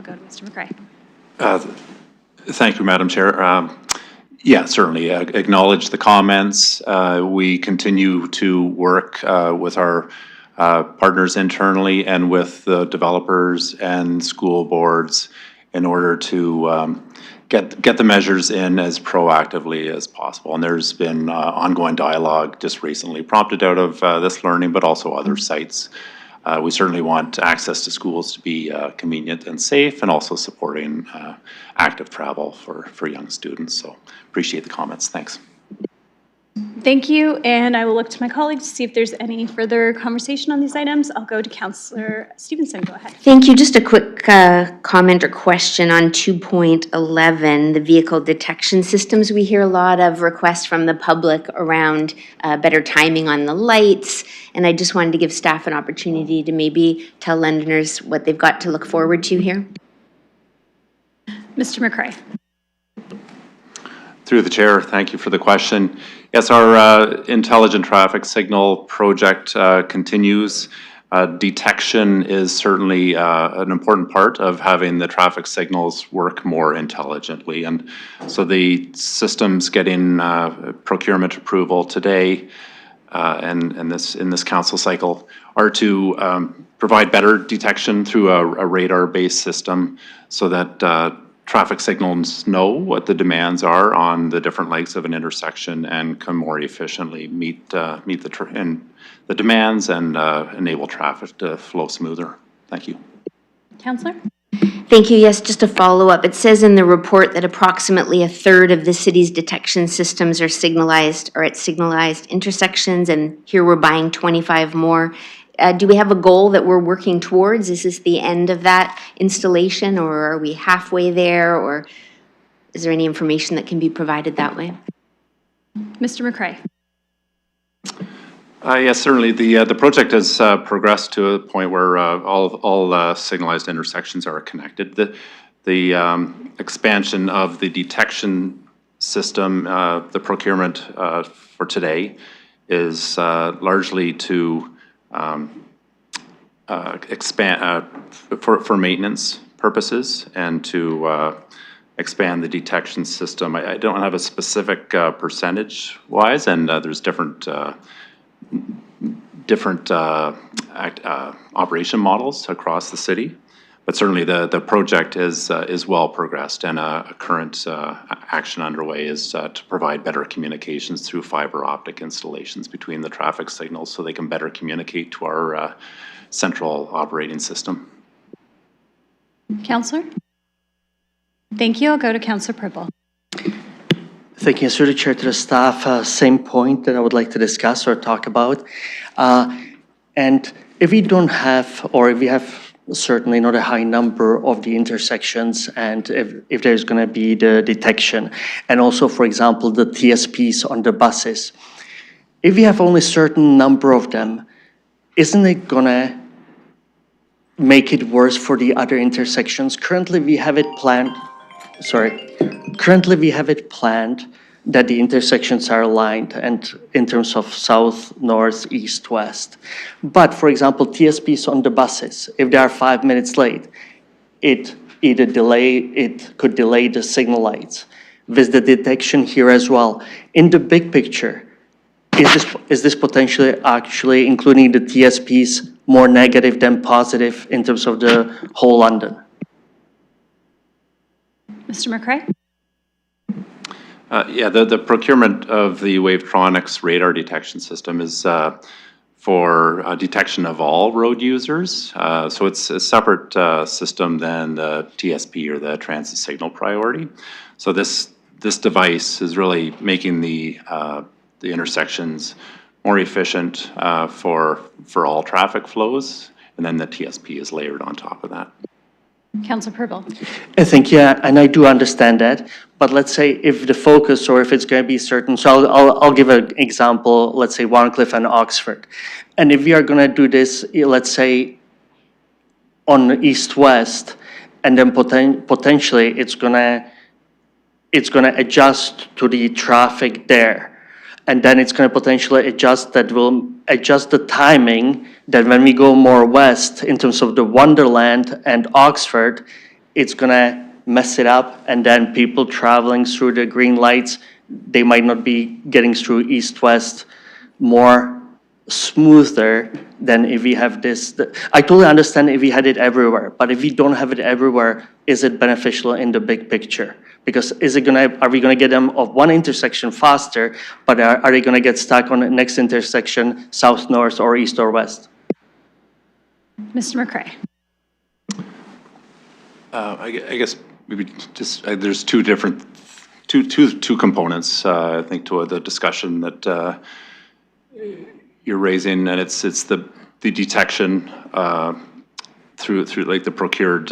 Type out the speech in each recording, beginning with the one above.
I'll go to Mr. McRae. Thank you, Madam Chair. Yeah, certainly acknowledge the comments. We continue to work with our partners internally and with the developers and school boards in order to get the measures in as proactively as possible. And there's been ongoing dialogue just recently prompted out of this learning, but also other sites. We certainly want access to schools to be convenient and safe, and also supporting active travel for young students. So appreciate the comments. Thanks. Thank you, and I will look to my colleagues to see if there's any further conversation on these items. I'll go to Councillor Stevenson. Go ahead. Thank you. Just a quick comment or question on 2.11, the vehicle detection systems. We hear a lot of requests from the public around better timing on the lights, and I just wanted to give staff an opportunity to maybe tell Londoners what they've got to look forward to here. Mr. McRae. Through the chair, thank you for the question. Yes, our intelligent traffic signal project continues. Detection is certainly an important part of having the traffic signals work more intelligently. And so the system's getting procurement approval today and in this council cycle are to provide better detection through a radar-based system so that traffic signals know what the demands are on the different legs of an intersection and can more efficiently meet the demands and enable traffic to flow smoother. Thank you. Councillor? Thank you. Yes, just a follow-up. It says in the report that approximately a third of the city's detection systems are signalized or at signalized intersections, and here we're buying 25 more. Do we have a goal that we're working towards? Is this the end of that installation, or are we halfway there, or is there any information that can be provided that way? Mr. McRae. Yes, certainly. The project has progressed to a point where all signalized intersections are connected. The expansion of the detection system, the procurement for today, is largely to expand for maintenance purposes and to expand the detection system. I don't have a specific percentage-wise, and there's different operation models across the city, but certainly the project is well progressed, and a current action underway is to provide better communications through fiber optic installations between the traffic signals so they can better communicate to our central operating system. Councillor? Thank you. I'll go to Councillor Purple. Thank you, through the chair to the staff. Same point that I would like to discuss or talk about. And if we don't have, or if we have certainly not a high number of the intersections, and if there's going to be the detection, and also, for example, the TSPs on the buses, if we have only a certain number of them, isn't it going to make it worse for the other intersections? Currently, we have it planned. Currently, we have it planned that the intersections are aligned and in terms of south, north, east, west. But for example, TSPs on the buses, if they are 5 minutes late, it could delay the signal lights. With the detection here as well. In the big picture, is this potentially actually including the TSPs more negative than positive in terms of the whole London? Mr. McRae? Yeah, the procurement of the Wavetronics radar detection system is for detection of all road users. So it's a separate system than the TSP or the transit signal priority. So this device is really making the intersections more efficient for all traffic flows, and then the TSP is layered on top of that. Councillor Purple. I think, yeah, and I do understand that, but let's say if the focus or if it's going to be certain, so I'll give an example, let's say Warncliffe and Oxford. And if we are going to do this, let's say on east-west, and then potentially it's going to adjust to the traffic there. And then it's going to potentially adjust, that will adjust the timing that when we go more west in terms of the Wonderland and Oxford, it's gonna mess it up, and then people traveling through the green lights, they might not be getting through east-west more smoother than if we have this. I totally understand if we had it everywhere, but if we don't have it everywhere, is it beneficial in the big picture? Because are we gonna get them off one intersection faster, but are they gonna get stuck on the next intersection, south-north or east or west? Mr. McCray. I guess maybe just, there's two components, I think, to the discussion that you're raising, and it's the detection through like the procured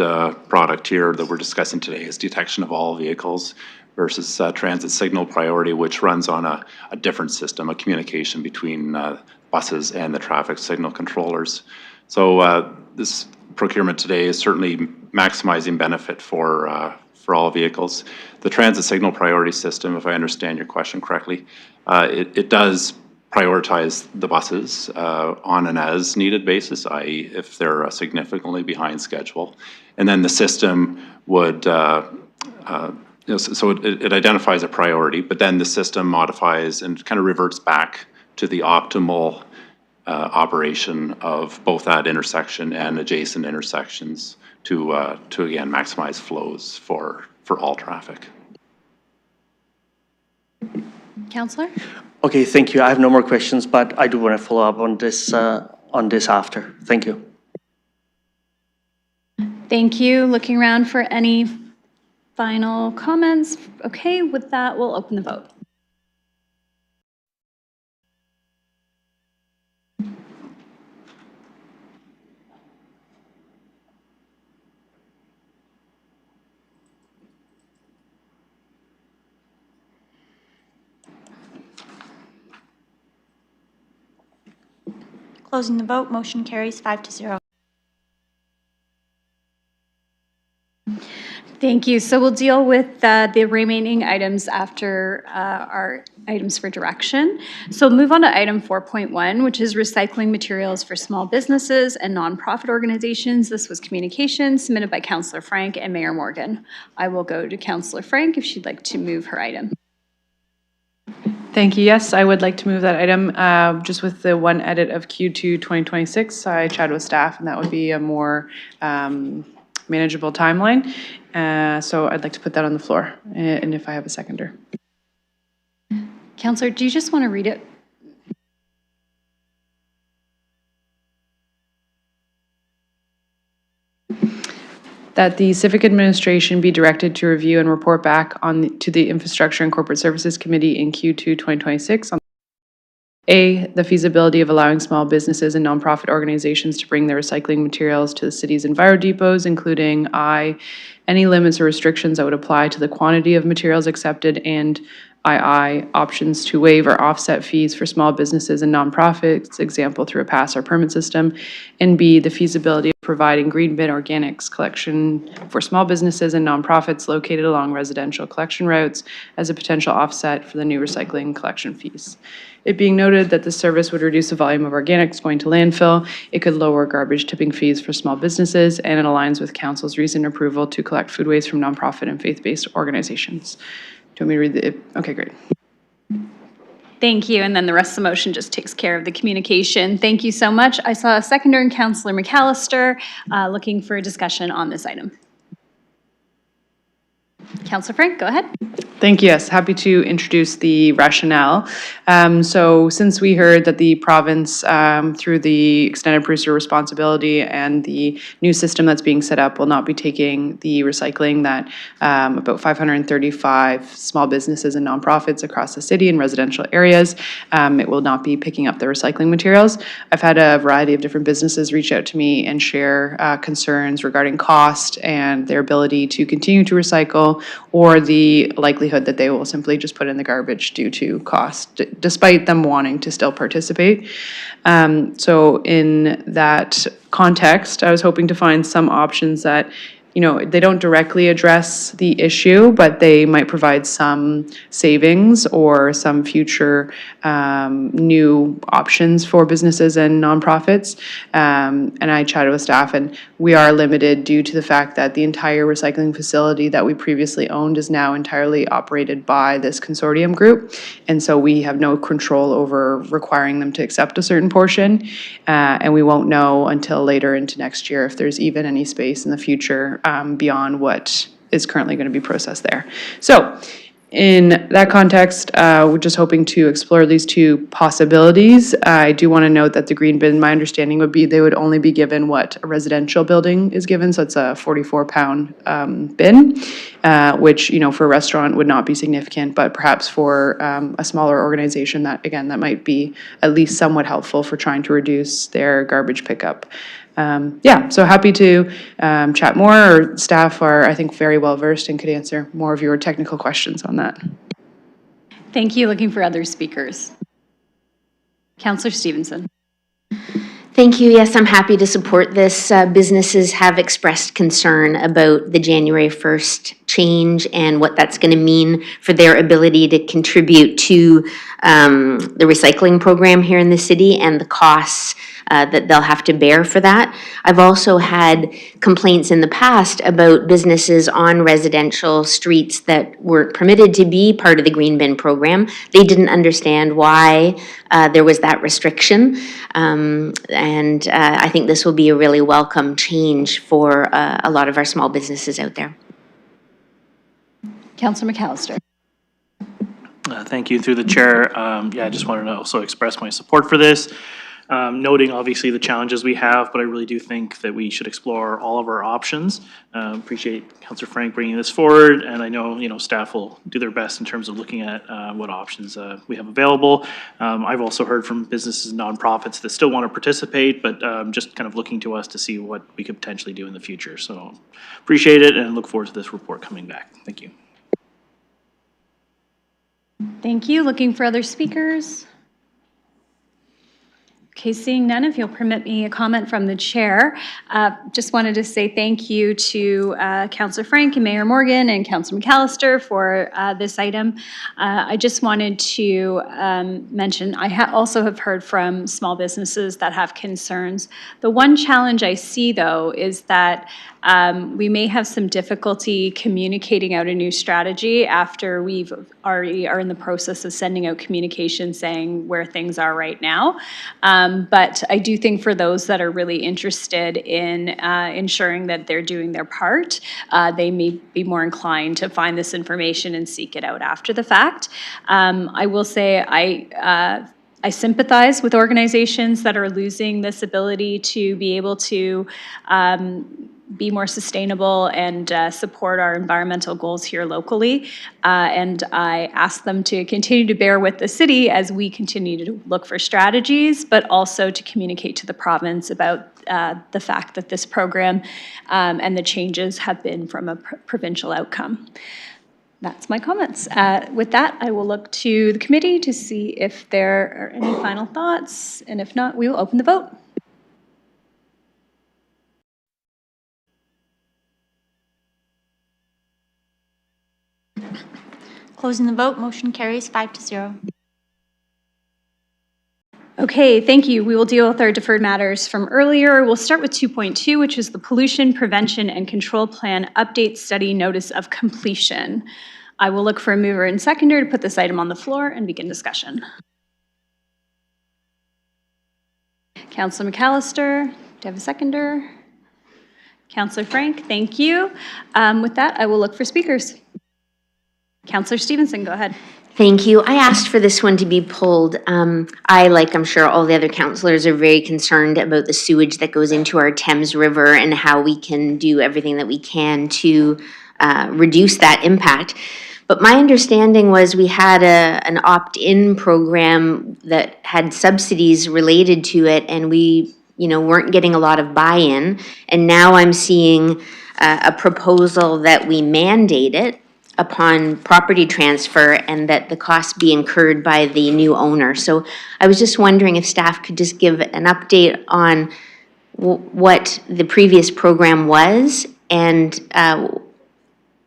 product here that we're discussing today is detection of all vehicles versus transit signal priority, which runs on a different system, a communication between buses and the traffic signal controllers. So this procurement today is certainly maximizing benefit for all vehicles. The transit signal priority system, if I understand your question correctly, it does prioritize the buses on an as needed basis, i.e. if they're significantly behind schedule. And then the system would, so it identifies a priority, but then the system modifies and kind of reverts back to the optimal operation of both that intersection and adjacent intersections to again maximize flows for all traffic. Counselor? Okay, thank you. I have no more questions, but I do want to follow up on this after. Thank you. Thank you. Looking around for any final comments. Okay, with that, we'll open the vote. Closing the vote, motion carries 5-0. Thank you. So we'll deal with the remaining items after our items for direction. So move on to item 4.1, which is recycling materials for small businesses and nonprofit organizations. This was communication submitted by Councillor Frank and Mayor Morgan. I will go to Councillor Frank if she'd like to move her item. Thank you. Yes, I would like to move that item just with the one edit of Q2 2026. I chatted with staff and that would be a more manageable timeline. So I'd like to put that on the floor and if I have a seconder. Councillor, do you just want to read it? That the Civic Administration be directed to review and report back to the Infrastructure and Corporate Services Committee in Q2 2026 on A, the feasibility of allowing small businesses and nonprofit organizations to bring their recycling materials to the city's Enviro depots, including I, any limits or restrictions that would apply to the quantity of materials accepted, and II, options to waive or offset fees for small businesses and nonprofits, example through a pass or permit system, and B, the feasibility of providing green bin organics collection for small businesses and nonprofits located along residential collection routes as a potential offset for the new recycling collection fees. It being noted that this service would reduce the volume of organics going to landfill, it could lower garbage tipping fees for small businesses, and it aligns with Council's recent approval to collect food waste from nonprofit and faith-based organizations. Do you want me to read the, okay, great. Thank you, and then the rest of the motion just takes care of the communication. Thank you so much. I saw a seconder in Councillor McAllister looking for a discussion on this item. Councillor Frank, go ahead. Thank you. Yes, happy to introduce the rationale. So since we heard that the province, through the extended producer responsibility and the new system that's being set up, will not be taking the recycling that about 535 small businesses and nonprofits across the city in residential areas, it will not be picking up the recycling materials. I've had a variety of different businesses reach out to me and share concerns regarding cost and their ability to continue to recycle, or the likelihood that they will simply just put in the garbage due to cost, despite them wanting to still participate. So in that context, I was hoping to find some options that they don't directly address the issue, but they might provide some savings or some future new options for businesses and nonprofits. And I chatted with staff, and we are limited due to the fact that the entire recycling facility that we previously owned is now entirely operated by this consortium group. And so we have no control over requiring them to accept a certain portion. And we won't know until later into next year if there's even any space in the future beyond what is currently going to be processed there. So in that context, we're just hoping to explore these two possibilities. I do want to note that the green bin, my understanding would be they would only be given what a residential building is given, so it's a 44-pound bin, which, for a restaurant would not be significant, but perhaps for a smaller organization that, again, that might be at least somewhat helpful for trying to reduce their garbage pickup. So happy to chat more, or staff are, I think, very well versed and could answer more of your technical questions on that. Thank you. Looking for other speakers. Councillor Stevenson. Thank you. Yes, I'm happy to support this. Businesses have expressed concern about the January 1st change and what that's going to mean for their ability to contribute to the recycling program here in the city and the costs that they'll have to bear for that. I've also had complaints in the past about businesses on residential streets that weren't permitted to be part of the green bin program. They didn't understand why there was that restriction. And I think this will be a really welcome change for a lot of our small businesses out there. Councillor McAllister. Thank you. Through the chair, I just wanted to also express my support for this. Noting obviously the challenges we have, but I really do think that we should explore all of our options. Appreciate Councillor Frank bringing this forward, and I know staff will do their best in terms of looking at what options we have available. I've also heard from businesses and nonprofits that still want to participate, but just kind of looking to us to see what we could potentially do in the future. So appreciate it and look forward to this report coming back. Thank you. Thank you. Looking for other speakers. Okay, seeing none, if you'll permit me a comment from the chair, just wanted to say thank you to Councillor Frank and Mayor Morgan and Councillor McAllister for this item. I just wanted to mention, I also have heard from small businesses that have concerns. The one challenge I see, though, is that we may have some difficulty communicating out a new strategy after we've already are in the process of sending out communication saying where things are right now. But I do think for those that are really interested in ensuring that they're doing their part, they may be more inclined to find this information and seek it out after the fact. I will say I sympathize with organizations that are losing this ability to be able to be more sustainable and support our environmental goals here locally. And I ask them to continue to bear with the city as we continue to look for strategies, but also to communicate to the province about the fact that this program and the changes have been from a provincial outcome. That's my comments. With that, I will look to the committee to see if there are any final thoughts, and if not, we will open the vote. Closing the vote, motion carries 5-0. Okay, thank you. We will deal with our deferred matters from earlier. We'll start with 2.2, which is the Pollution Prevention and Control Plan Update Study Notice of Completion. I will look for a mover and seconder to put this item on the floor and begin discussion. Councillor McAllister, do you have a seconder? Councillor Frank, thank you. With that, I will look for speakers. Councillor Stevenson, go ahead. Thank you. I asked for this one to be pulled. I, like I'm sure all the other councillors, are very concerned about the sewage that goes into our Thames River and how we can do everything that we can to reduce that impact. But my understanding was we had an opt-in program that had subsidies related to it, and we weren't getting a lot of buy-in. And now I'm seeing a proposal that we mandate it upon property transfer and that the cost be incurred by the new owner. So I was just wondering if staff could just give an update on what the previous program was and,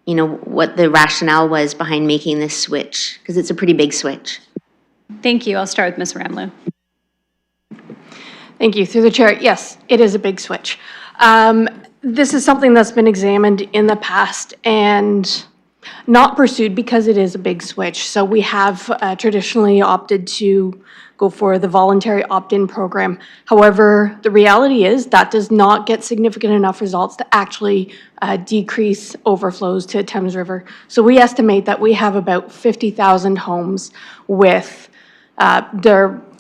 you know, what the rationale was behind making this switch, because it's a pretty big switch. Thank you. I'll start with Ms. Ramloo. Thank you. Through the chair, yes, it is a big switch. This is something that's been examined in the past and not pursued because it is a big switch. So we have traditionally opted to go for the voluntary opt-in program. However, the reality is that does not get significant enough results to actually decrease overflows to Thames River. So we estimate that we have about 50,000 homes with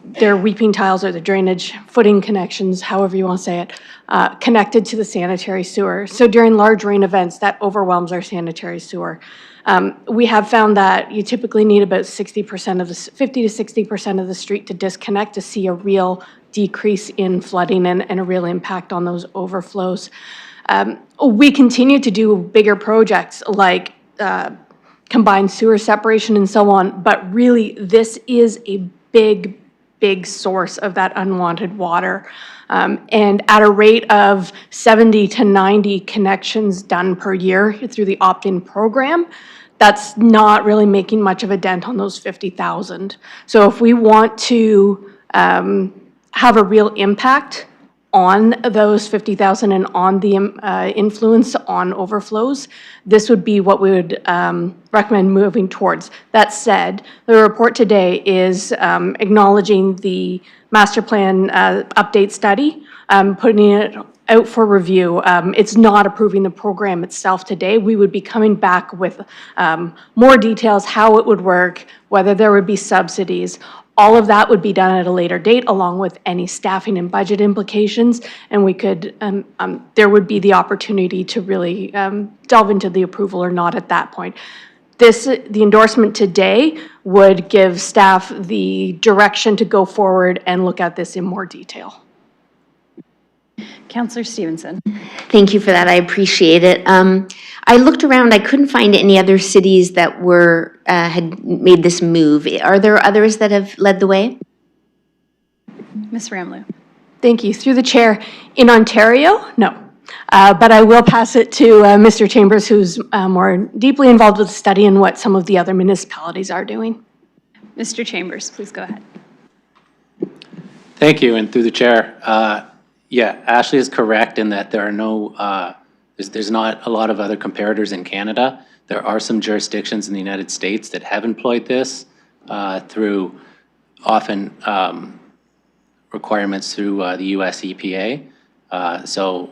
their weeping tiles or the drainage footing connections, however you want to say it, connected to the sanitary sewer. So during large rain events, that overwhelms our sanitary sewer. We have found that you typically need about 60% of the, 50 to 60% of the street to disconnect to see a real decrease in flooding and a real impact on those overflows. We continue to do bigger projects like combined sewer separation and so on, but really this is a big source of that unwanted water. And at a rate of 70 to 90 connections done per year through the opt-in program, that's not really making much of a dent on those 50,000. So if we want to have a real impact on those 50,000 and on the influence on overflows, this would be what we would recommend moving towards. That said, the report today is acknowledging the master plan update study, putting it out for review. It's not approving the program itself today. We would be coming back with more details, how it would work, whether there would be subsidies. All of that would be done at a later date, along with any staffing and budget implications, and we could, there would be the opportunity to really delve into the approval or not at that point. The endorsement today would give staff the direction to go forward and look at this in more detail. Councillor Stevenson. Thank you for that. I appreciate it. I looked around, I couldn't find any other cities that were, had made this move. Are there others that have led the way? Ms. Ramloo. Thank you. Through the chair, in Ontario, no. But I will pass it to Mr. Chambers, who's more deeply involved with the study and what some of the other municipalities are doing. Mr. Chambers, please go ahead. Thank you, and through the chair, yeah, Ashley is correct in that there are no, there's not a lot of other comparators in Canada. There are some jurisdictions in the United States that have employed this through often requirements through the US EPA. So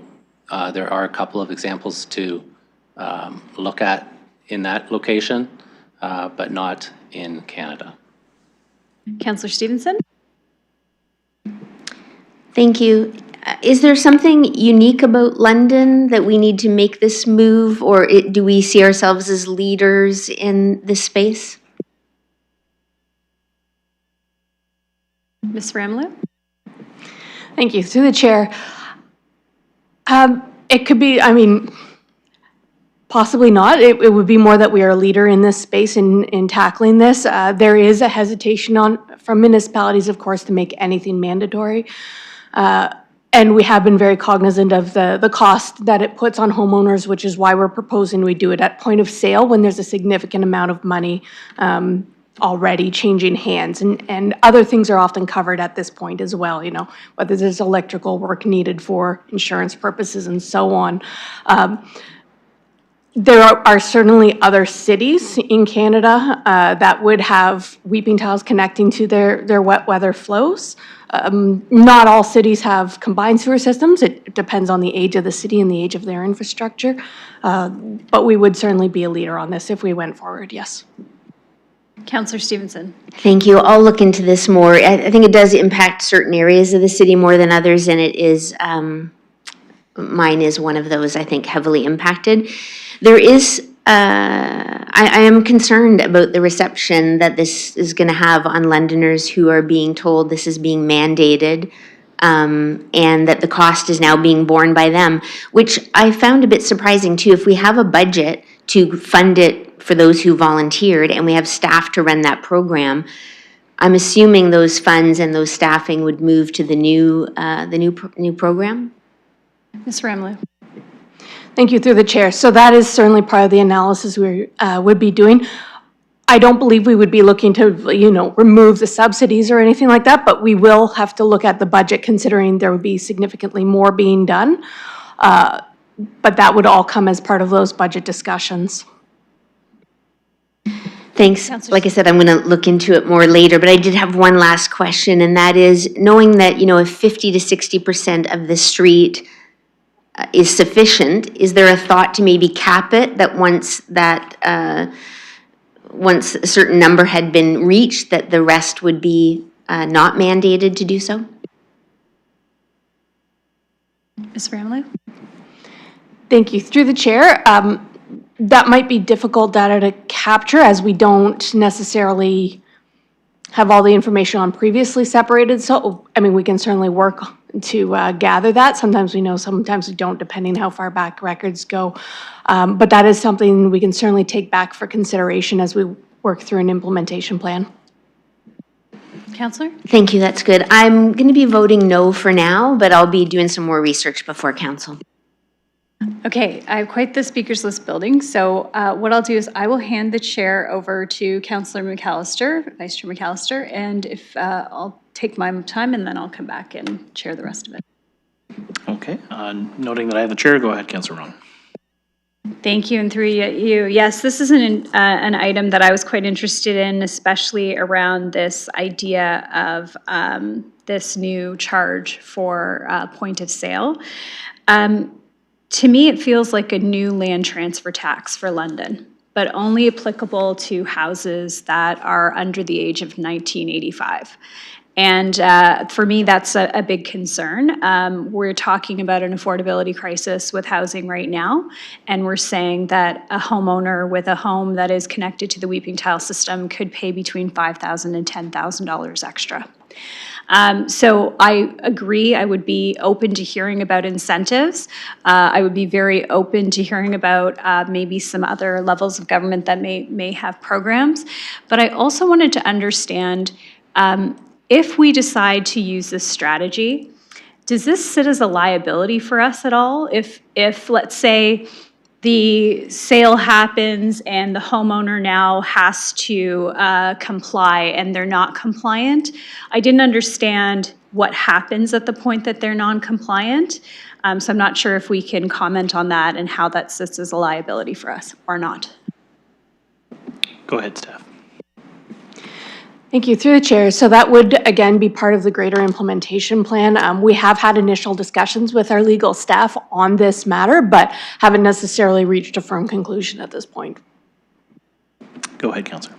there are a couple of examples to look at in that location, but not in Canada. Councillor Stevenson. Thank you. Is there something unique about London that we need to make this move, or do we see ourselves as leaders in this space? Ms. Ramloo. Thank you. Through the chair, it could be, I mean, possibly not. It would be more that we are a leader in this space in tackling this. There is a hesitation from municipalities, of course, to make anything mandatory. And we have been very cognizant of the cost that it puts on homeowners, which is why we're proposing we do it at point of sale when there's a significant amount of money already changing hands. And other things are often covered at this point as well, you know, whether there's electrical work needed for insurance purposes and so on. There are certainly other cities in Canada that would have weeping tiles connecting to their wet weather flows. Not all cities have combined sewer systems. It depends on the age of the city and the age of their infrastructure. But we would certainly be a leader on this if we went forward, yes. Councillor Stevenson. Thank you. I'll look into this more. I think it does impact certain areas of the city more than others, and it is, mine is one of those, I think, heavily impacted. There is, I am concerned about the reception that this is going to have on Londoners who are being told this is being mandated, and that the cost is now being borne by them, which I found a bit surprising too. If we have a budget to fund it for those who volunteered and we have staff to run that program, I'm assuming those funds and those staffing would move to the new program? Ms. Ramloo. Thank you, through the chair. So that is certainly part of the analysis we would be doing. I don't believe we would be looking to, remove the subsidies or anything like that, but we will have to look at the budget considering there would be significantly more being done. But that would all come as part of those budget discussions. Thanks. Like I said, I'm going to look into it more later, but I did have one last question, and that is, knowing that, if 50 to 60% of the street is sufficient, is there a thought to maybe cap it, that once a certain number had been reached, that the rest would be not mandated to do so? Ms. Ramallou? Thank you. Through the chair, that might be difficult data to capture as we don't necessarily have all the information on previously separated. So, we can certainly work to gather that. Sometimes we know, sometimes we don't, depending how far back records go. But that is something we can certainly take back for consideration as we work through an implementation plan. Counselor? Thank you, that's good. I'm going to be voting no for now, but I'll be doing some more research before council. Okay, I have quite the speakers list building, so what I'll do is I will hand the chair over to Councillor McAllister, Vice Chair McAllister, and if I'll take my time and then I'll come back and chair the rest of it. Okay, noting that I have the chair, go ahead, Councillor Rowan. Thank you, and through you. Yes, this is an item that I was quite interested in, especially around this idea of this new charge for point of sale. To me, it feels like a new land transfer tax for London, but only applicable to houses that are under the age of 1985. And for me, that's a big concern. We're talking about an affordability crisis with housing right now, and we're saying that a homeowner with a home that is connected to the Weeping Tile system could pay between $5,000 and $10,000 extra. So I agree, I would be open to hearing about incentives. I would be very open to hearing about maybe some other levels of government that may have programs. But I also wanted to understand, if we decide to use this strategy, does this sit as a liability for us at all? If let's say, the sale happens and the homeowner now has to comply and they're not compliant. I didn't understand what happens at the point that they're non-compliant. So I'm not sure if we can comment on that and how that sits as a liability for us or not. Go ahead, staff. Thank you. Through the chair. So that would, again, be part of the greater implementation plan. We have had initial discussions with our legal staff on this matter, but haven't necessarily reached a firm conclusion at this point. Go ahead, Councillor.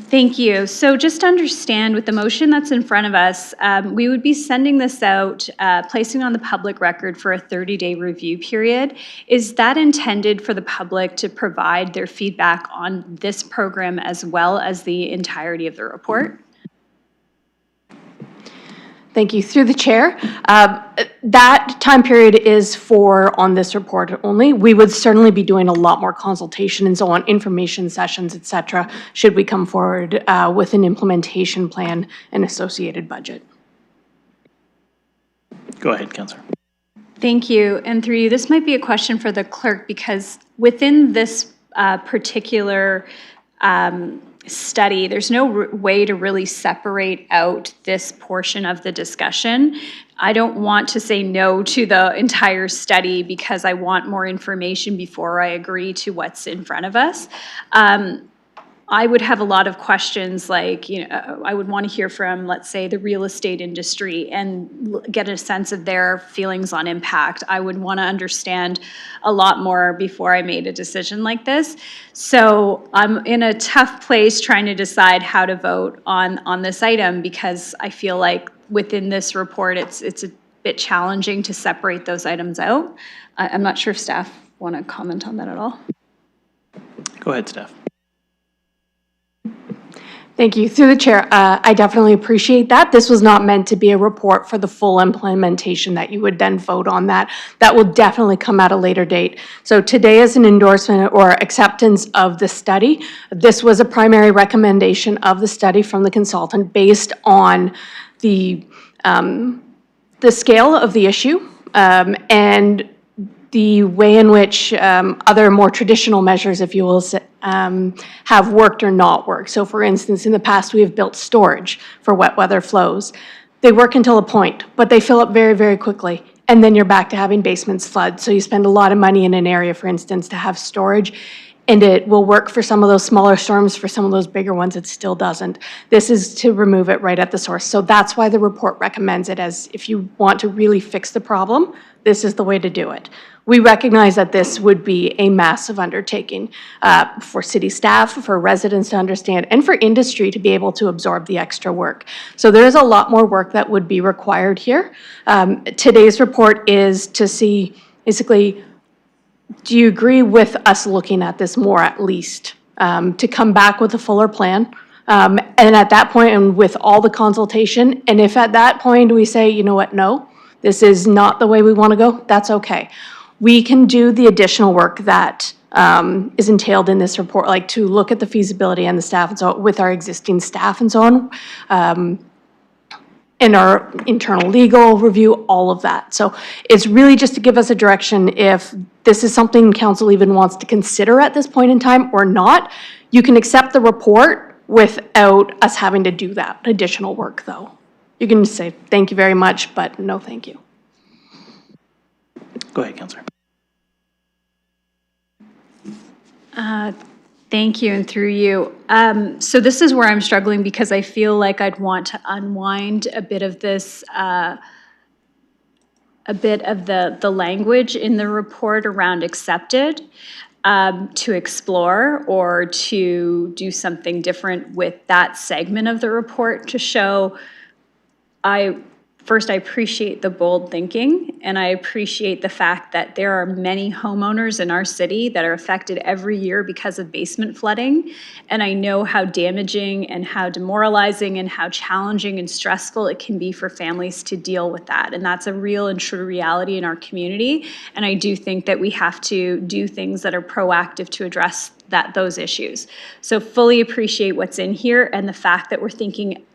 Thank you. So just to understand, with the motion that's in front of us, we would be sending this out, placing on the public record for a 30-day review period. Is that intended for the public to provide their feedback on this program as well as the entirety of the report? Thank you. Through the chair, that time period is for on this report only. We would certainly be doing a lot more consultation and so on, information sessions, et cetera, should we come forward with an implementation plan and associated budget. Go ahead, Councillor. Thank you. And through you, this might be a question for the clerk, because within this particular study, there's no way to really separate out this portion of the discussion. I don't want to say no to the entire study because I want more information before I agree to what's in front of us. I would have a lot of questions like, I would want to hear from, let's say, the real estate industry and get a sense of their feelings on impact. I would want to understand a lot more before I made a decision like this. So I'm in a tough place trying to decide how to vote on this item because I feel like within this report, it's a bit challenging to separate those items out. I'm not sure if staff want to comment on that at all. Go ahead, staff. Thank you. Through the chair, I definitely appreciate that. This was not meant to be a report for the full implementation that you would then vote on that. That will definitely come at a later date. So today is an endorsement or acceptance of the study. This was a primary recommendation of the study from the consultant based on the scale of the issue and the way in which other more traditional measures, if you will, have worked or not worked. So for instance, in the past, we have built storage for wet weather flows. They work until a point, but they fill up very, very quickly. And then you're back to having basements flood. So you spend a lot of money in an area, for instance, to have storage. And it will work for some of those smaller storms. For some of those bigger ones, it still doesn't. This is to remove it right at the source. So that's why the report recommends it as if you want to really fix the problem, this is the way to do it. We recognize that this would be a massive undertaking for city staff, for residents to understand, and for industry to be able to absorb the extra work. So there is a lot more work that would be required here. Today's report is to see, basically, do you agree with us looking at this more at least, to come back with a fuller plan? And at that point, and with all the consultation, and if at that point we say, you know what, no, this is not the way we want to go, that's okay. We can do the additional work that is entailed in this report, like to look at the feasibility and the staff and so with our existing staff and so on. In our internal legal review, all of that. So it's really just to give us a direction if this is something council even wants to consider at this point in time or not. You can accept the report without us having to do that additional work though. You can say, thank you very much, but no thank you. Go ahead, Councillor. Thank you, and through you. So this is where I'm struggling because I feel like I'd want to unwind a bit of this, a bit of the language in the report around accepted to explore or to do something different with that segment of the report to show First, I appreciate the bold thinking, and I appreciate the fact that there are many homeowners in our city that are affected every year because of basement flooding, and I know how damaging and how demoralizing and how challenging and stressful it can be for families to deal with that, and that's a real and true reality in our community, and I do think that we have to do things that are proactive to address those issues. So fully appreciate what's in here and the fact that we're thinking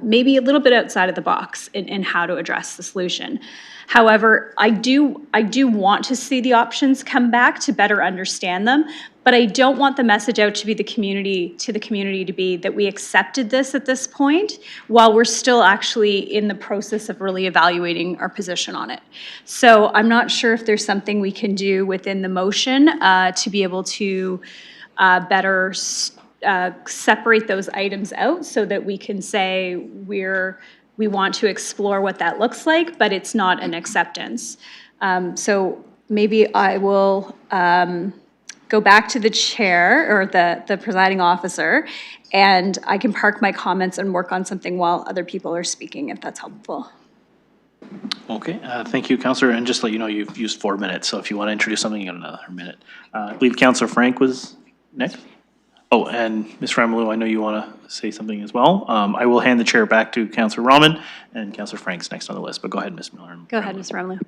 maybe a little bit outside of the box in how to address the solution. However, I do want to see the options come back to better understand them, but I don't want the message out to the community to be that we accepted this at this point while we're still actually in the process of really evaluating our position on it. So I'm not sure if there's something we can do within the motion to be able to better separate those items out so that we can say we want to explore what that looks like, but it's not an acceptance. So maybe I will go back to the chair or the presiding officer, and I can park my comments and work on something while other people are speaking, if that's helpful. Okay, thank you, Councillor, and just to let you know, you've used 4 minutes, so if you want to introduce something, you got another minute. I believe Councillor Frank was next. Oh, and Ms. Ramalou, I know you want to say something as well. I will hand the chair back to Councillor Rahman, and Councillor Frank's next on the list, but go ahead, Ms. Miller. Go ahead, Ms. Ramalou.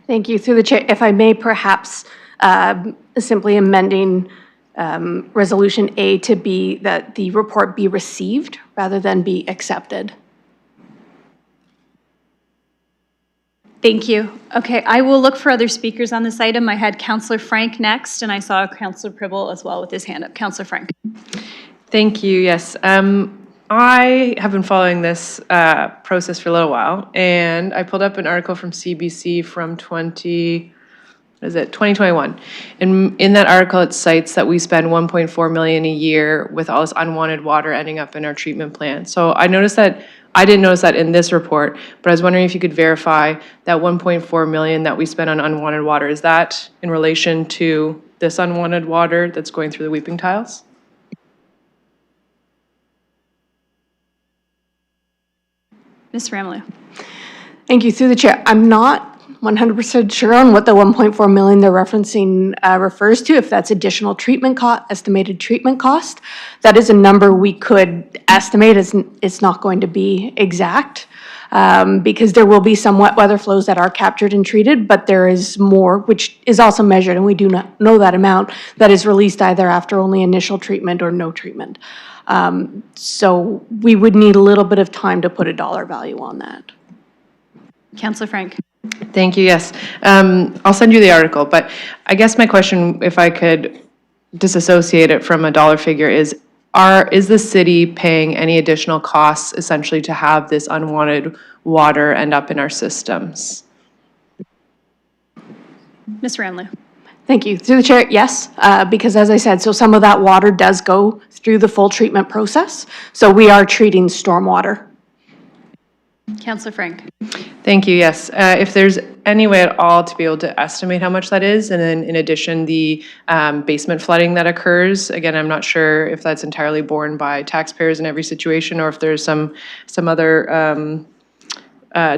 Thank you. Through the chair, if I may perhaps simply amending Resolution A to be that the report be received rather than be accepted. Thank you. Okay, I will look for other speakers on this item. I had Councillor Frank next, and I saw Councillor Pribble as well with his hand up. Councillor Frank. Thank you, yes. I have been following this process for a little while, and I pulled up an article from CBC from 2021. And in that article, it cites that we spend $1.4 million a year with all this unwanted water ending up in our treatment plant. So I didn't notice that in this report, but I was wondering if you could verify that $1.4 million that we spend on unwanted water, is that in relation to this unwanted water that's going through the weeping tiles? Ms. Ramalou. Thank you. Through the chair, I'm not 100% sure on what the 1.4 million they're referencing refers to, if that's additional treatment cost, estimated treatment cost. That is a number we could estimate. It's not going to be exact because there will be some wet weather flows that are captured and treated, but there is more, which is also measured, and we do not know that amount, that is released either after only initial treatment or no treatment. So we would need a little bit of time to put a dollar value on that. Councillor Frank. Thank you, yes. I'll send you the article, but I guess my question, if I could disassociate it from a dollar figure, is the city paying any additional costs essentially to have this unwanted water end up in our systems? Ms. Ramley? Thank you. Through the chair, yes, because as I said, so some of that water does go through the full treatment process. So we are treating stormwater. Councillor Frank? Thank you, yes. If there's any way at all to be able to estimate how much that is, and then in addition, the basement flooding that occurs, again, I'm not sure if that's entirely borne by taxpayers in every situation, or if there's some other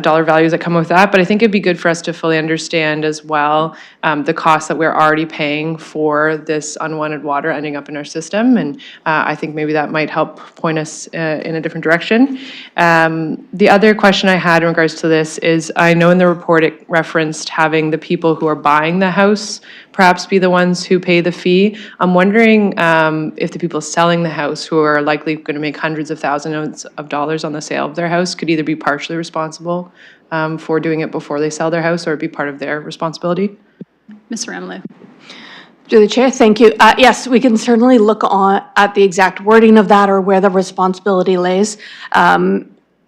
dollar values that come with that, but I think it'd be good for us to fully understand as well the costs that we're already paying for this unwanted water ending up in our system, and I think maybe that might help point us in a different direction. The other question I had in regards to this is, I know in the report it referenced having the people who are buying the house perhaps be the ones who pay the fee. I'm wondering if the people selling the house, who are likely going to make hundreds of thousands of dollars on the sale of their house, could either be partially responsible for doing it before they sell their house, or be part of their responsibility. Ms. Ramley? Through the chair, thank you. Yes, we can certainly look at the exact wording of that or where the responsibility lays.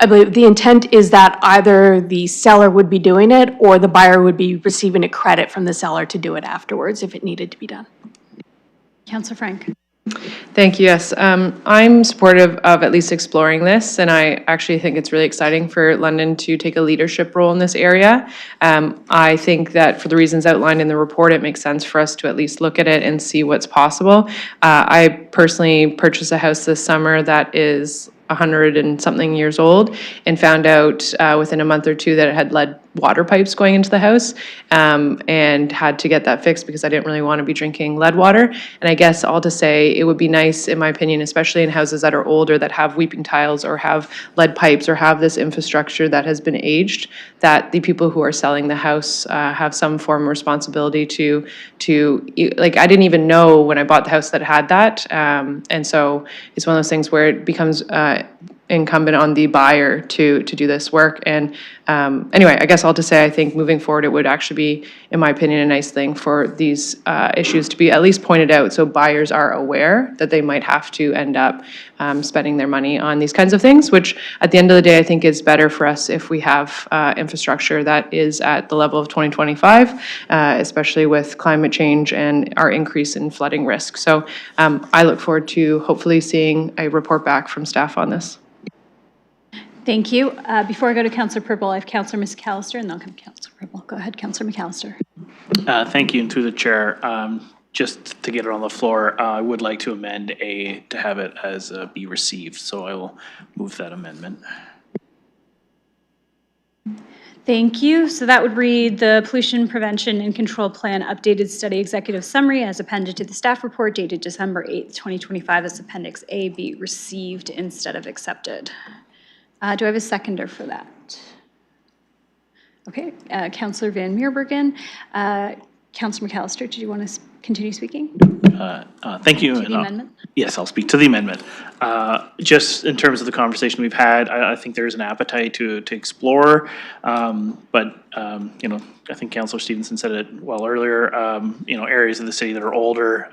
I believe the intent is that either the seller would be doing it or the buyer would be receiving a credit from the seller to do it afterwards if it needed to be done. Councillor Frank? Thank you, yes. I'm supportive of at least exploring this, and I actually think it's really exciting for London to take a leadership role in this area. I think that for the reasons outlined in the report, it makes sense for us to at least look at it and see what's possible. I personally purchased a house this summer that is 100 and something years old, and found out within a month or two that it had lead water pipes going into the house, and had to get that fixed because I didn't really want to be drinking lead water. And I guess all to say, it would be nice, in my opinion, especially in houses that are older, that have weeping tiles or have lead pipes or have this infrastructure that has been aged, that the people who are selling the house have some form of responsibility to like, I didn't even know when I bought the house that it had that. And so it's one of those things where it becomes incumbent on the buyer to do this work. And anyway, I guess all to say, I think moving forward, it would actually be, in my opinion, a nice thing for these issues to be at least pointed out, so buyers are aware that they might have to end up spending their money on these kinds of things, which at the end of the day, I think is better for us if we have infrastructure that is at the level of 2025, especially with climate change and our increase in flooding risk. So I look forward to hopefully seeing a report back from staff on this. Thank you. Before I go to Councillor Purple, I have Councillor McAllister, and then I'll come to Councillor Purple. Go ahead, Councillor McAllister. Thank you, and through the chair, just to get it on the floor, I would like to amend A to have it as be received, so I will move that amendment. Thank you. So that would read the Pollution Prevention and Control Plan Updated Study Executive Summary as appended to the staff report dated December 8th, 2025 as Appendix A be received instead of accepted. Do I have a seconder for that? Okay, Councillor Van Meerbergen. Councillor McAllister, did you want to continue speaking? Thank you. To the amendment? Yes, I'll speak to the amendment. Just in terms of the conversation we've had, I think there is an appetite to explore, but you know, I think Councillor Stevenson said it well earlier. You know, areas of the city that are older,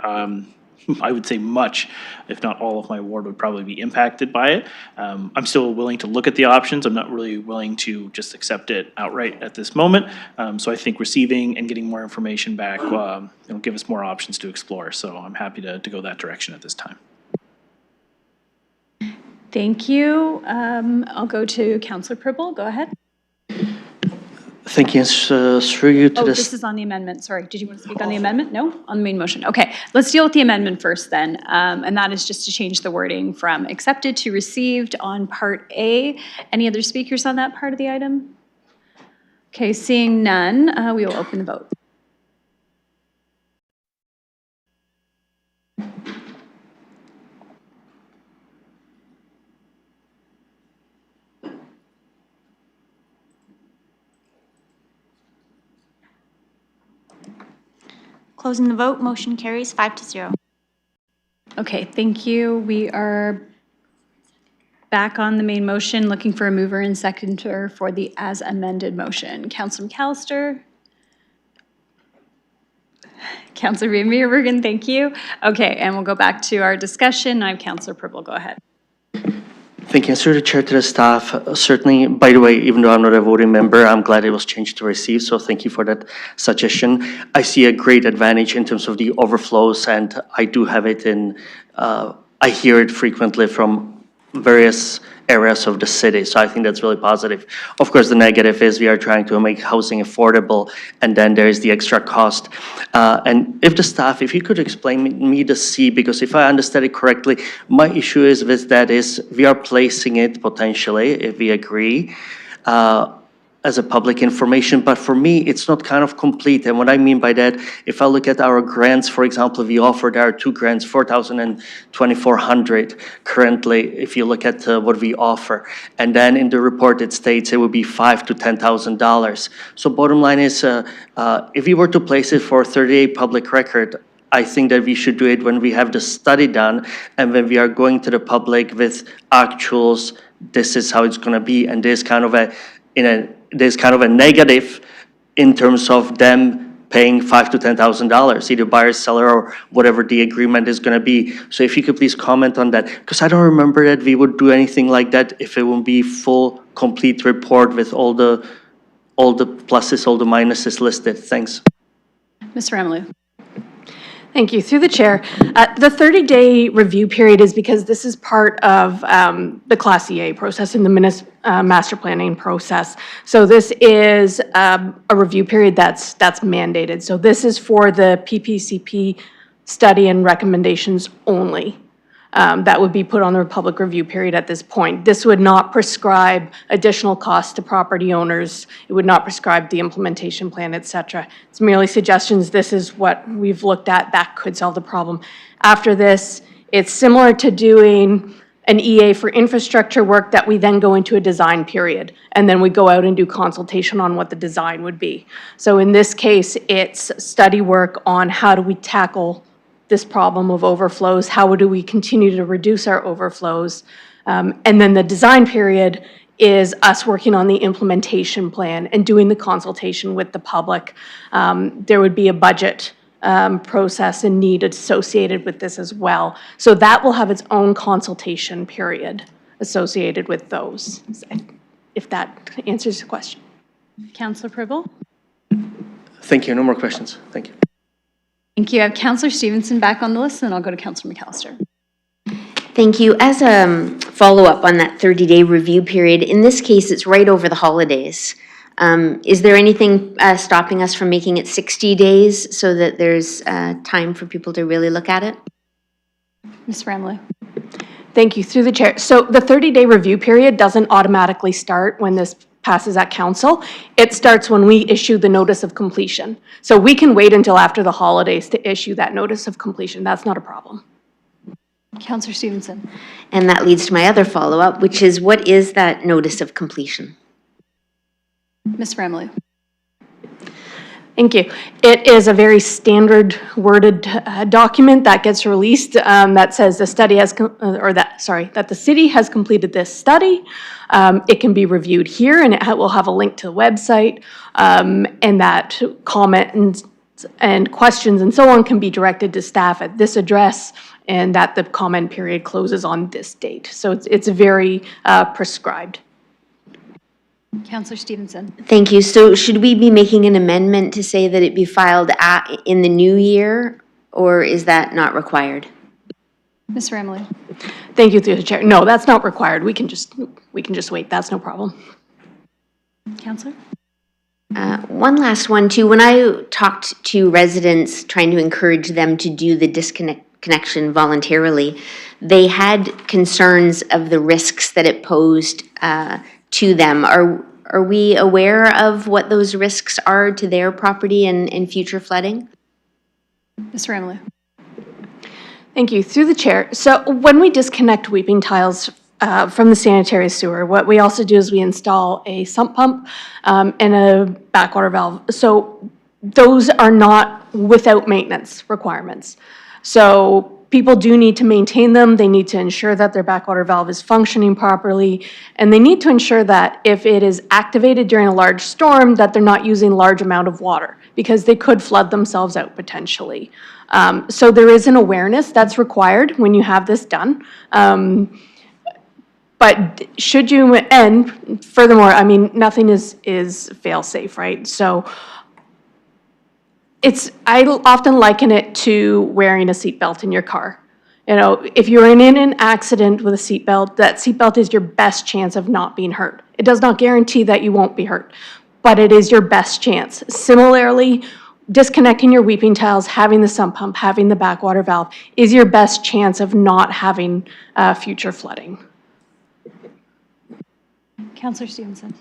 I would say much, if not all of my ward would probably be impacted by it. I'm still willing to look at the options. I'm not really willing to just accept it outright at this moment. So I think receiving and getting more information back will give us more options to explore. So I'm happy to go that direction at this time. Thank you. I'll go to Councillor Purple. Go ahead. Thank you. Through you to Oh, the this is on the amendment. Sorry. Did you want to speak on the amendment? No? On the main motion. Okay. Let's deal with the amendment first then. And that is just to change the wording from accepted to received on Part A. Any other speakers on that part of the item? Okay, seeing none, we will open the vote. Closing the vote, motion carries 5-0. Okay, thank you. We are back on the main motion, looking for a mover and seconder for the as amended motion. Councilor McAllister? Councilor Van Meerbergen, thank you. Okay, and we'll go back to our discussion. I have Councilor Purple, go ahead. Thank you. And through the chair to the staff, certainly, by the way, even though I'm not a voting member, I'm glad it was changed to receive, so thank you for that suggestion. I see a great advantage in terms of the overflows, and I do have it in, I hear it frequently from various areas of the city, so I think that's really positive. Of course, the negative is we are trying to make housing affordable, and then there is the extra cost. And if the staff, if you could explain me the C, because if I understand it correctly, my issue is with that is we are placing it potentially, if we agree, as a public information, but for me, it's not kind of complete. And what I mean by that, if I look at our grants, for example, we offer, there are 2 grants, 4,000 and 2,400 currently, if you look at what we offer. And then in the report, it states it would be $5,000 to $10,000. So bottom line is, if we were to place it for 30-day public record, I think that we should do it when we have the study done and when we are going to the public with actuals, this is how it's gonna be, and there's kind of a negative in terms of them paying $5,000 to $10,000, either buyer, seller, or whatever the agreement is going to be. So if you could please comment on that, because I don't remember that we would do anything like that if it would be full, complete report with all the pluses, all the minuses listed. Thanks. Mr. Amalu. Thank you. Through the chair, the 30-day review period is because this is part of the Class EA process in the master planning process. So this is a review period that's mandated. So this is for the PPCP study and recommendations only. That would be put on the public review period at this point. This would not prescribe additional costs to property owners. It would not prescribe the implementation plan, et cetera. It's merely suggestions. This is what we've looked at that could solve the problem. After this, it's similar to doing an EA for infrastructure work that we then go into a design period. And then we go out and do consultation on what the design would be. So in this case, it's study work on how do we tackle this problem of overflows, how do we continue to reduce our overflows, and then the design period is us working on the implementation plan and doing the consultation with the public. There would be a budget process and need associated with this as well. So that will have its own consultation period associated with those, if that answers the question. Councillor Purple. Thank you. No more questions. Thank you. Thank you. I have Councillor Stevenson back on the list, and then I'll go to Councillor McAllister. Thank you. As a follow-up on that 30-day review period, in this case, it's right over the holidays. Is there anything stopping us from making it 60 days so that there's time for people to really look at it? Ms. Ramley. Thank you. Through the chair. So the 30-day review period doesn't automatically start when this passes at council. It starts when we issue the notice of completion. So we can wait until after the holidays to issue that notice of completion. That's not a problem. Councillor Stevenson. And that leads to my other follow-up, which is what is that notice of completion? Ms. Ramley. Thank you. It is a very standard worded document that gets released that says the study has, that the city has completed this study. It can be reviewed here, and it will have a link to the website, and that comment and questions and so on can be directed to staff at this address, and that the comment period closes on this date. So it's very prescribed. Councillor Stevenson. Thank you. So should we be making an amendment to say that it be filed in the new year, or is that not required? Ms. Ramley. Thank you, through the chair. No, that's not required. We can just wait. That's no problem. Councillor. One last one too. When I talked to residents trying to encourage them to do the disconnection voluntarily, they had concerns of the risks that it posed to them. Are we aware of what those risks are to their property and future flooding? Ms. Ramley. Thank you. Through the chair. So when we disconnect weeping tiles from the sanitary sewer, what we also do is we install a sump pump and a backwater valve. So those are not without maintenance requirements. So people do need to maintain them, they need to ensure that their backwater valve is functioning properly, and they need to ensure that if it is activated during a large storm, that they're not using large amount of water, because they could flood themselves out potentially. So there is an awareness that's required when you have this done. But should you, and furthermore, I mean, nothing is fail-safe, right? So I often liken it to wearing a seatbelt in your car. You know, if you're in an accident with a seatbelt, that seatbelt is your best chance of not being hurt. It does not guarantee that you won't be hurt, but it is your best chance. Similarly, disconnecting your weeping tiles, having the sump pump, having the backwater valve is your best chance of not having future flooding. Councillor Stevenson.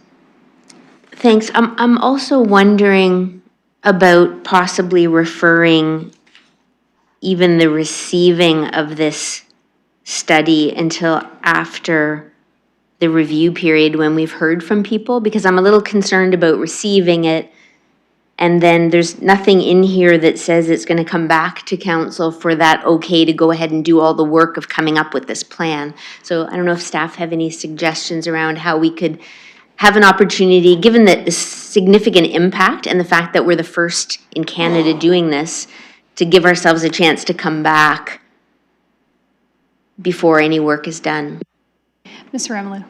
Thanks. I'm also wondering about possibly referring even the receiving of this study until after the review period when we've heard from people, because I'm a little concerned about receiving it and then there's nothing in here that says it's going to come back to council for that okay to go ahead and do all the work of coming up with this plan. So I don't know if staff have any suggestions around how we could have an opportunity, given the significant impact and the fact that we're the first in Canada doing this, to give ourselves a chance to come back before any work is done. Ms. Remley.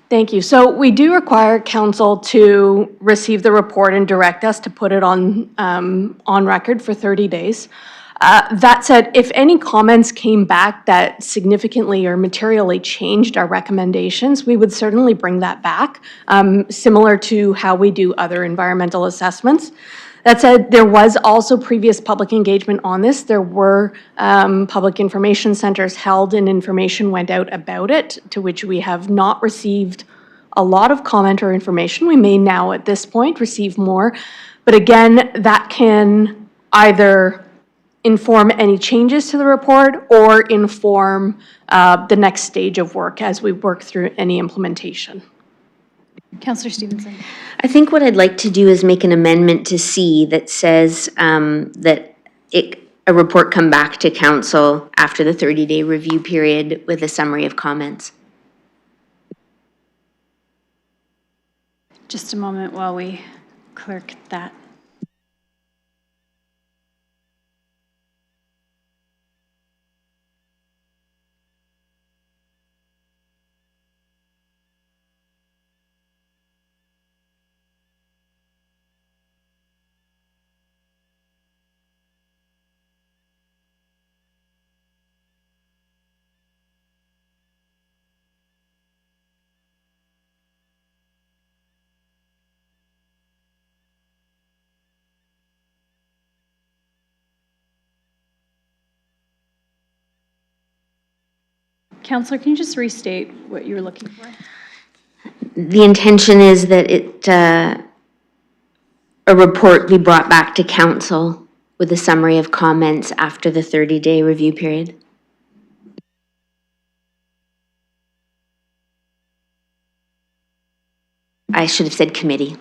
Thank you. So we do require council to receive the report and direct us to put it on record for 30 days. That said, if any comments came back that significantly or materially changed our recommendations, we would certainly bring that back, similar to how we do other environmental assessments. That said, there was also previous public engagement on this. There were public information centers held and information went out about it, to which we have not received a lot of comment or information. We may now at this point receive more. But again, that can either inform any changes to the report or inform the next stage of work as we work through any implementation. Councillor Stevenson. I think what I'd like to do is make an amendment to C that says that a report come back to council after the 30-day review period with a summary of comments. Just a moment while we clerk that. Councillor, can you just restate what you were looking for? The intention is that a report be brought back to council with a summary of comments after the 30-day review period. I should have said committee.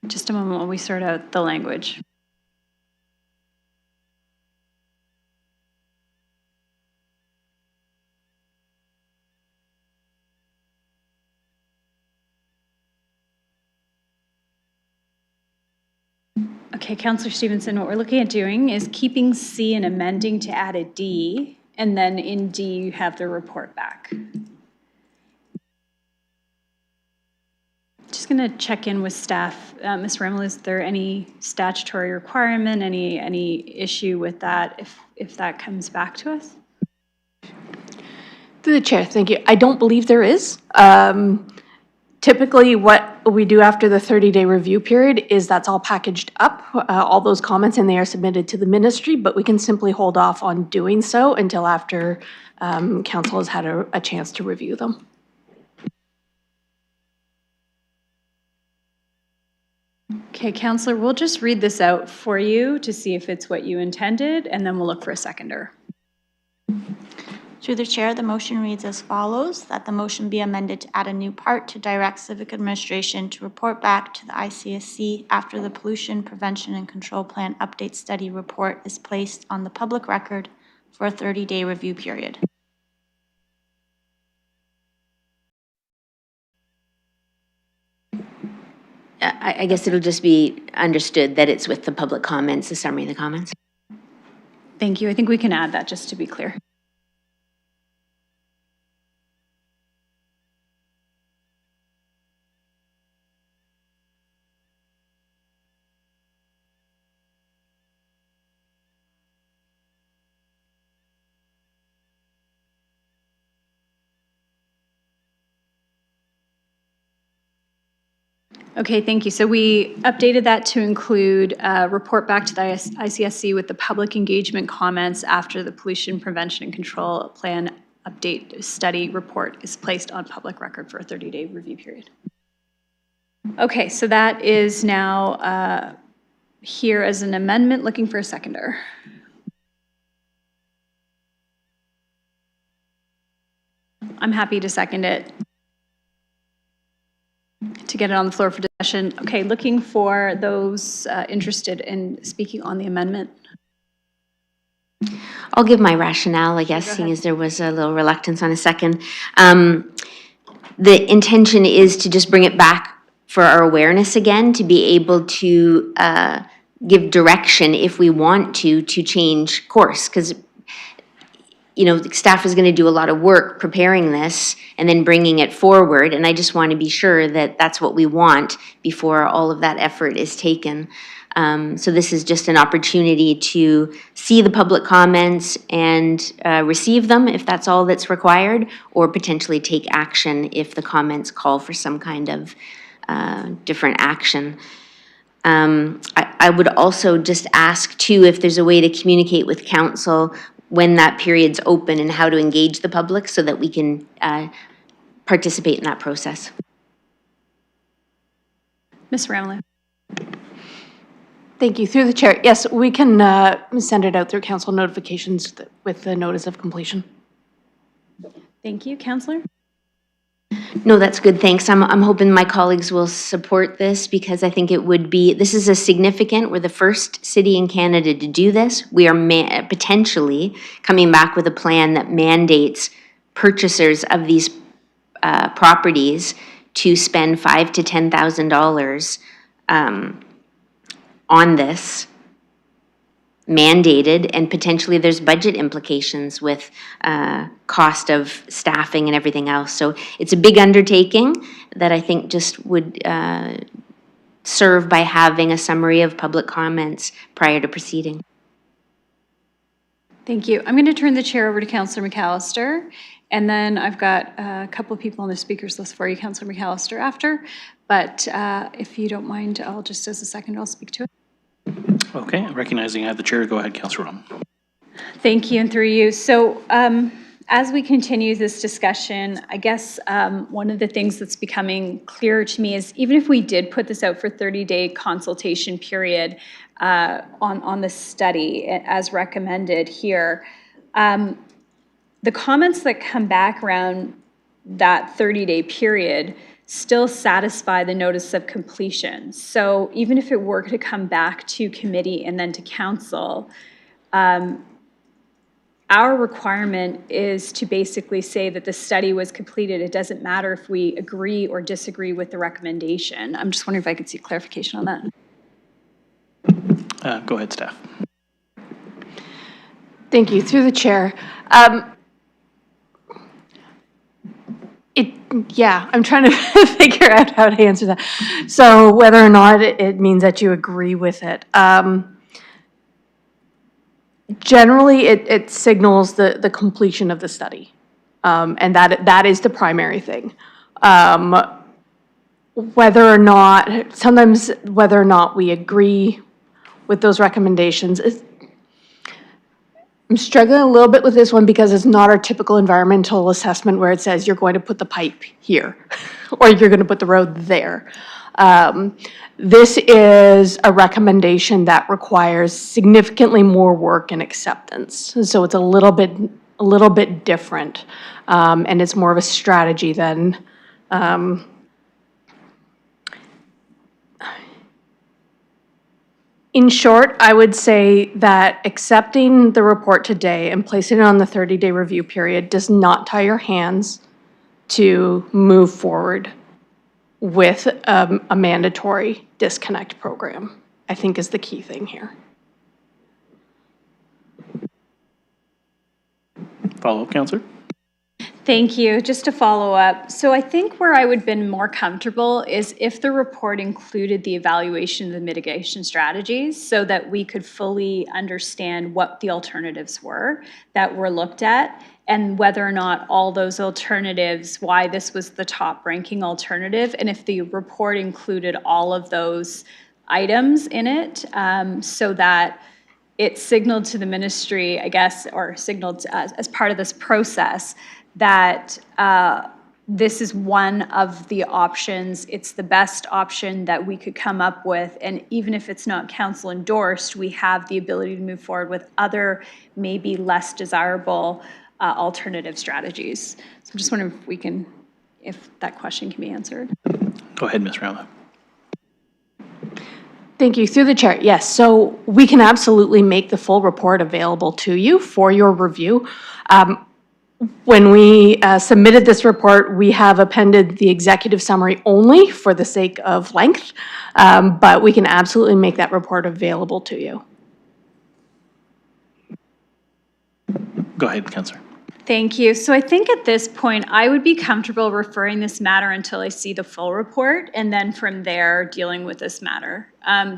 Just a moment while we sort out the language. Okay, Councillor Stevenson, what we're looking at doing is keeping C and amending to add a D, and then in D you have the report back. Just going to check in with staff. Ms. Remley, is there any statutory requirement, any issue with that if that comes back to us? Through the chair, thank you. I don't believe there is. Typically, what we do after the 30-day review period is that's all packaged up, all those comments, and they are submitted to the ministry, but we can simply hold off on doing so until after council has had a chance to review them. Okay, Counselor, we'll just read this out for you to see if it's what you intended, and then we'll look for a seconder. Through the chair, the motion reads as follows, that the motion be amended to add a new part to direct Civic Administration to report back to the ICSC after the Pollution Prevention and Control Plan Update Study report is placed on the public record for a 30-day review period. I guess it'll just be understood that it's with the public comments, the summary of the comments. Thank you. I think we can add that just to be clear. Okay, thank you. So we updated that to include a report back to the ICSC with the public engagement comments after the Pollution Prevention and Control Plan Update Study report is placed on public record for a 30-day review period. Okay, so that is now here as an amendment. Looking for a seconder. I'm happy to second it. To get it on the floor for discussion. Okay, looking for those interested in speaking on the amendment. I'll give my rationale, I guess, seeing as there was a little reluctance on a second. The intention is to just bring it back for our awareness again, to be able to give direction if we want to change course, because you know, staff is going to do a lot of work preparing this and then bringing it forward, and I just want to be sure that that's what we want before all of that effort is taken. So this is just an opportunity to see the public comments and receive them if that's all that's required, or potentially take action if the comments call for some kind of different action. I would also just ask too if there's a way to communicate with council when that period's open and how to engage the public so that we can participate in that process. Ms. Ramley. Thank you. Through the chair, yes, we can send it out through council notifications with the notice of completion. Thank you, Councillor. No, that's good, thanks. I'm hoping my colleagues will support this because I think it would be, this is a significant, we're the first city in Canada to do this. We are potentially coming back with a plan that mandates purchasers of these properties to spend $5,000 to $10,000 on this, mandated, and potentially there's budget implications with cost of staffing and everything else. So it's a big undertaking that I think just would serve by having a summary of public comments prior to proceeding. Thank you. I'm going to turn the chair over to Councillor McAllister, and then I've got a couple of people on the speakers list for you, Councillor McAllister, after. But if you don't mind, I'll just, as a second, I'll speak to it. Okay, recognizing I have the chair, go ahead, Councillor Rom. Thank you, and through you. So as we continue this discussion, I guess one of the things that's becoming clearer to me is even if we did put this out for 30-day consultation period on the study as recommended here, the comments that come back around that 30-day period still satisfy the notice of completion. So even if it were to come back to committee and then to council, our requirement is to basically say that the study was completed. It doesn't matter if we agree or disagree with the recommendation. I'm just wondering if I could see clarification on that. Go ahead, staff. Thank you. Through the chair. Yeah, I'm trying to figure out how to answer that. So whether or not it means that you agree with it. Generally, it signals the completion of the study. And that is the primary thing. Whether or not, sometimes whether or not we agree with those recommendations, I'm struggling a little bit with this one because it's not our typical environmental assessment where it says you're going to put the pipe here or you're going to put the road there. This is a recommendation that requires significantly more work and acceptance. So it's a little bit different, and it's more of a strategy than. In short, I would say that accepting the report today and placing it on the 30-day review period does not tie your hands to move forward with a mandatory disconnect program, I think is the key thing here. Follow-up, Counselor? Thank you. Just to follow up, so I think where I would have been more comfortable is if the report included the evaluation of the mitigation strategies so that we could fully understand what the alternatives were that were looked at and whether or not all those alternatives, why this was the top ranking alternative, and if the report included all of those items in it, so that it signaled to the ministry, I guess, or signaled to us as part of this process that this is one of the options. It's the best option that we could come up with. And even if it's not council endorsed, we have the ability to move forward with other maybe less desirable alternative strategies. So I'm just wondering if that question can be answered. Go ahead, Ms. Ramla. Thank you. Through the chair, yes. So we can absolutely make the full report available to you for your review. When we submitted this report, we have appended the executive summary only for the sake of length, but we can absolutely make that report available to you. Go ahead, Counselor. Thank you. So I think at this point, I would be comfortable referring this matter until I see the full report, and then from there, dealing with this matter.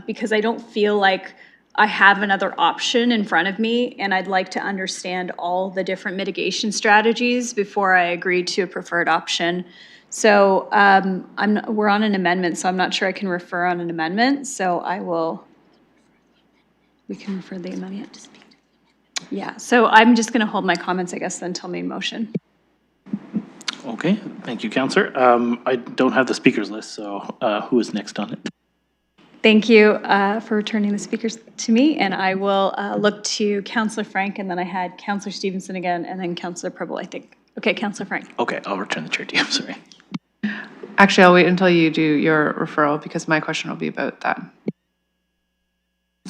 Because I don't feel like I have another option in front of me, and I'd like to understand all the different mitigation strategies before I agree to a preferred option. So we're on an amendment, so I'm not sure I can refer on an amendment, so we can refer the amendment. Yeah, so I'm just going to hold my comments, I guess, until main motion. Okay, thank you, Counselor. I don't have the speakers list, so who is next on it? Thank you for returning the speakers to me, and I will look to Councillor Frank, and then I had Councillor Stevenson again, and then Councillor Preble, I think. Okay, Councillor Frank. Okay, I'll return the chair to you, I'm sorry. Actually, I'll wait until you do your referral because my question will be about that.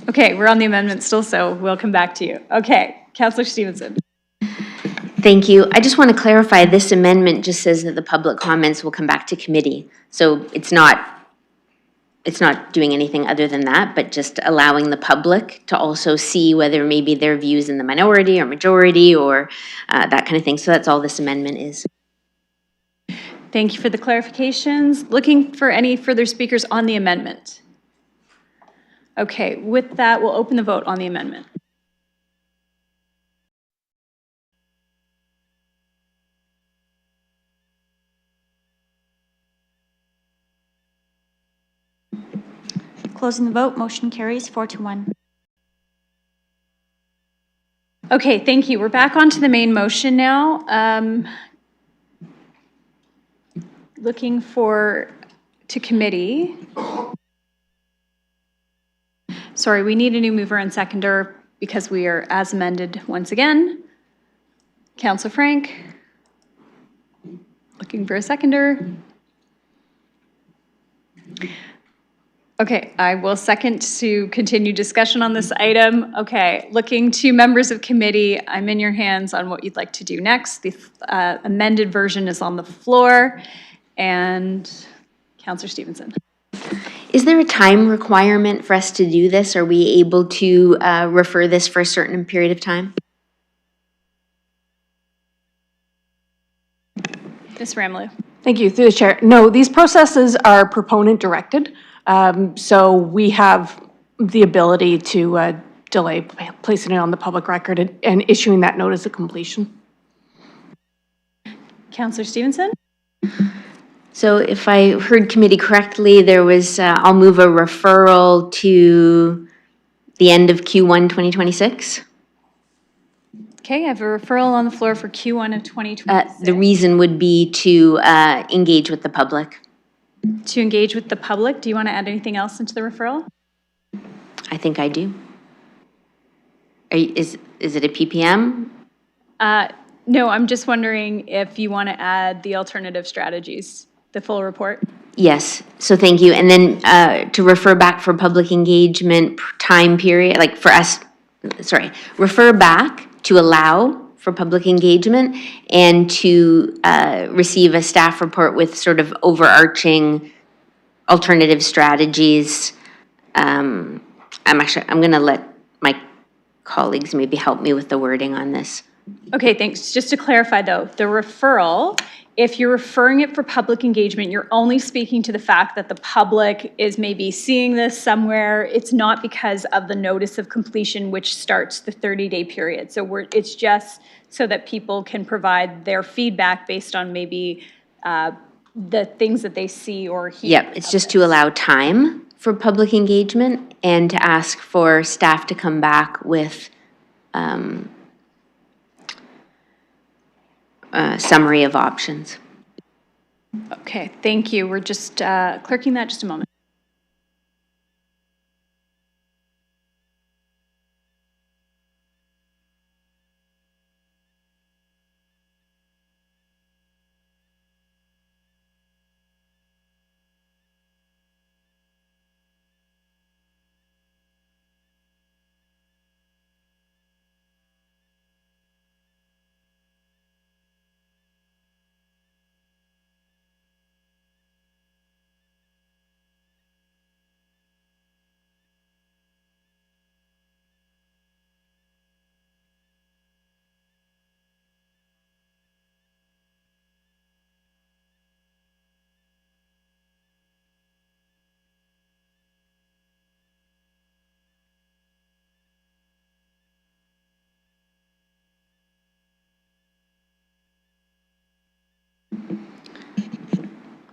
Okay, we're on the amendment still, so we'll come back to you. Okay, Councillor Stevenson. Thank you. I just want to clarify, this amendment just says that the public comments will come back to committee. So it's not doing anything other than that, but just allowing the public to also see whether maybe their views in the minority or majority or that kind of thing. So that's all this amendment is. Thank you for the clarifications. Looking for any further speakers on the amendment? Okay, with that, we'll open the vote on the amendment. Closing the vote, motion carries 4-1. Okay, thank you. We're back onto the main motion now. Looking to committee. Sorry, we need a new mover and seconder because we are as amended once again. Councillor Frank. Looking for a seconder. Okay, I will second to continue discussion on this item. Okay, looking to members of committee, I'm in your hands on what you'd like to do next. The amended version is on the floor. And Councillor Stevenson. Is there a time requirement for us to do this? Are we able to refer this for a certain period of time? Ms. Ramley. Thank you. Through the chair. No, these processes are proponent directed. So we have the ability to delay placing it on the public record and issuing that notice of completion. Counselor Stevenson? So if I heard committee correctly, there was, I'll move a referral to the end of Q1 2026. Okay, I have a referral on the floor for Q1 of 2026. The reason would be to engage with the public. To engage with the public, do you want to add anything else into the referral? I think I do. Is it a PPM? No, I'm just wondering if you want to add the alternative strategies, the full report. Yes, so thank you. And then to refer back for public engagement time period, like for us, sorry, refer back to allow for public engagement and to receive a staff report with sort of overarching alternative strategies. I'm going to let my colleagues maybe help me with the wording on this. Okay, thanks. Just to clarify though, the referral, if you're referring it for public engagement, you're only speaking to the fact that the public is maybe seeing this somewhere. It's not because of the notice of completion, which starts the 30-day period. So it's just so that people can provide their feedback based on maybe the things that they see or hear. Yep, it's just to allow time for public engagement and to ask for staff to come back with a summary of options. Okay, thank you. We're just clerking that just a moment.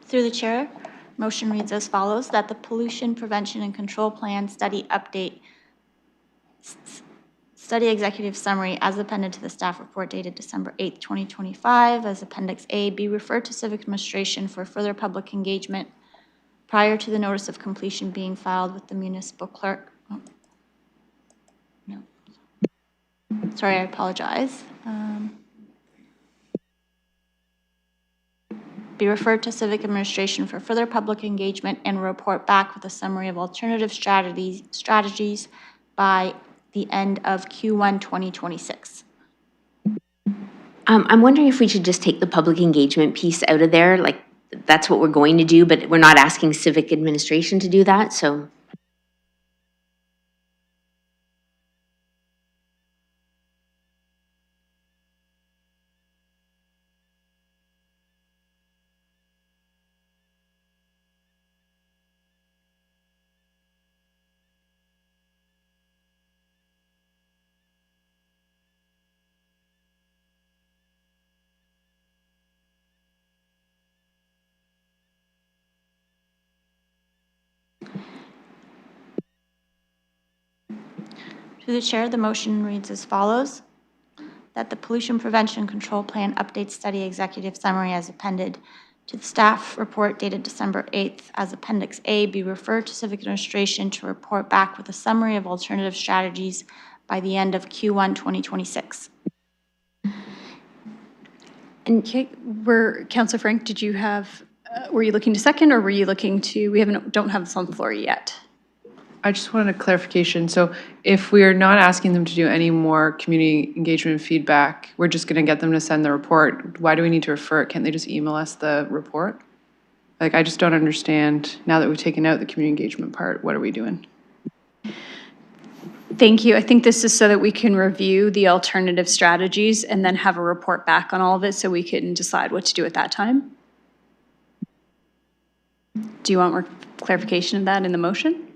Through the chair, motion reads as follows, that the Pollution Prevention and Control Plan Study Update, Study Executive Summary as appended to the staff report dated December 8th, 2025 as Appendix A be referred to Civic Administration for further public engagement prior to the notice of completion being filed with the municipal clerk. Oh. No. Sorry, I apologize. Be referred to Civic Administration for further public engagement and report back with a summary of alternative strategies by the end of Q1 2026. I'm wondering if we should just take the public engagement piece out of there, like that's what we're going to do, but we're not asking civic administration to do that, so. To the chair, the motion reads as follows, that the Pollution Prevention Control Plan Update Study Executive Summary as appended to the staff report dated December 8th as Appendix A be referred to Civic Administration to report back with a summary of alternative strategies by the end of Q1 2026. Okay, Councillor Frank, did you have, were you looking to second or were you looking to, we don't have this on the floor yet. I just wanted a clarification. So if we are not asking them to do any more community engagement feedback, we're just going to get them to send the report. Why do we need to refer it? Can't they just email us the report? Like, I just don't understand. Now that we've taken out the community engagement part, what are we doing? Thank you. I think this is so that we can review the alternative strategies and then have a report back on all of it so we can decide what to do at that time. Do you want more clarification of that in the motion?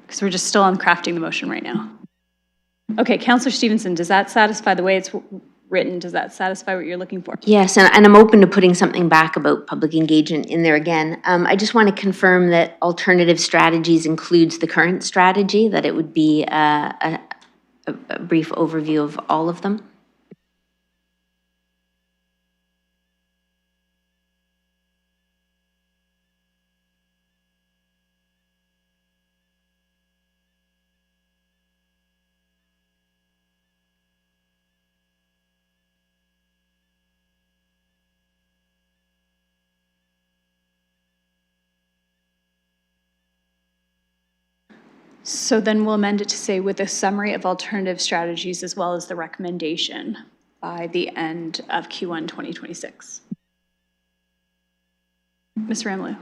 Because we're just still on crafting the motion right now. Okay, Councillor Stevenson, does that satisfy the way it's written. Does that satisfy what you're looking for? Yes, and I'm open to putting something back about public engagement in there again. I just want to confirm that alternative strategies includes the current strategy, that it would be a brief overview of all of them. So then we'll amend it to say with a summary of alternative strategies as well as the recommendation by the end of Q1 2026. Ms. Ramlou.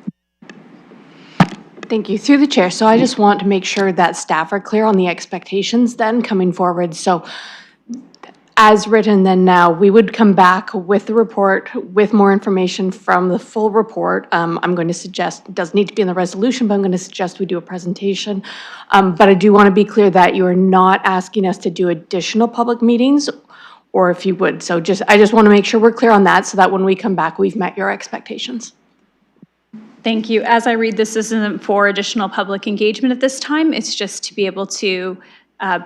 Thank you. Through the chair. So I just want to make sure that staff are clear on the expectations then coming forward. So as written then now, we would come back with the report with more information from the full report. I'm going to suggest, it doesn't need to be in the resolution, but I'm going to suggest we do a presentation. But I do want to be clear that you are not asking us to do additional public meetings, or if you would. So I just want to make sure we're clear on that so that when we come back, we've met your expectations. Thank you. As I read this isn't for additional public engagement at this time. It's just to be able to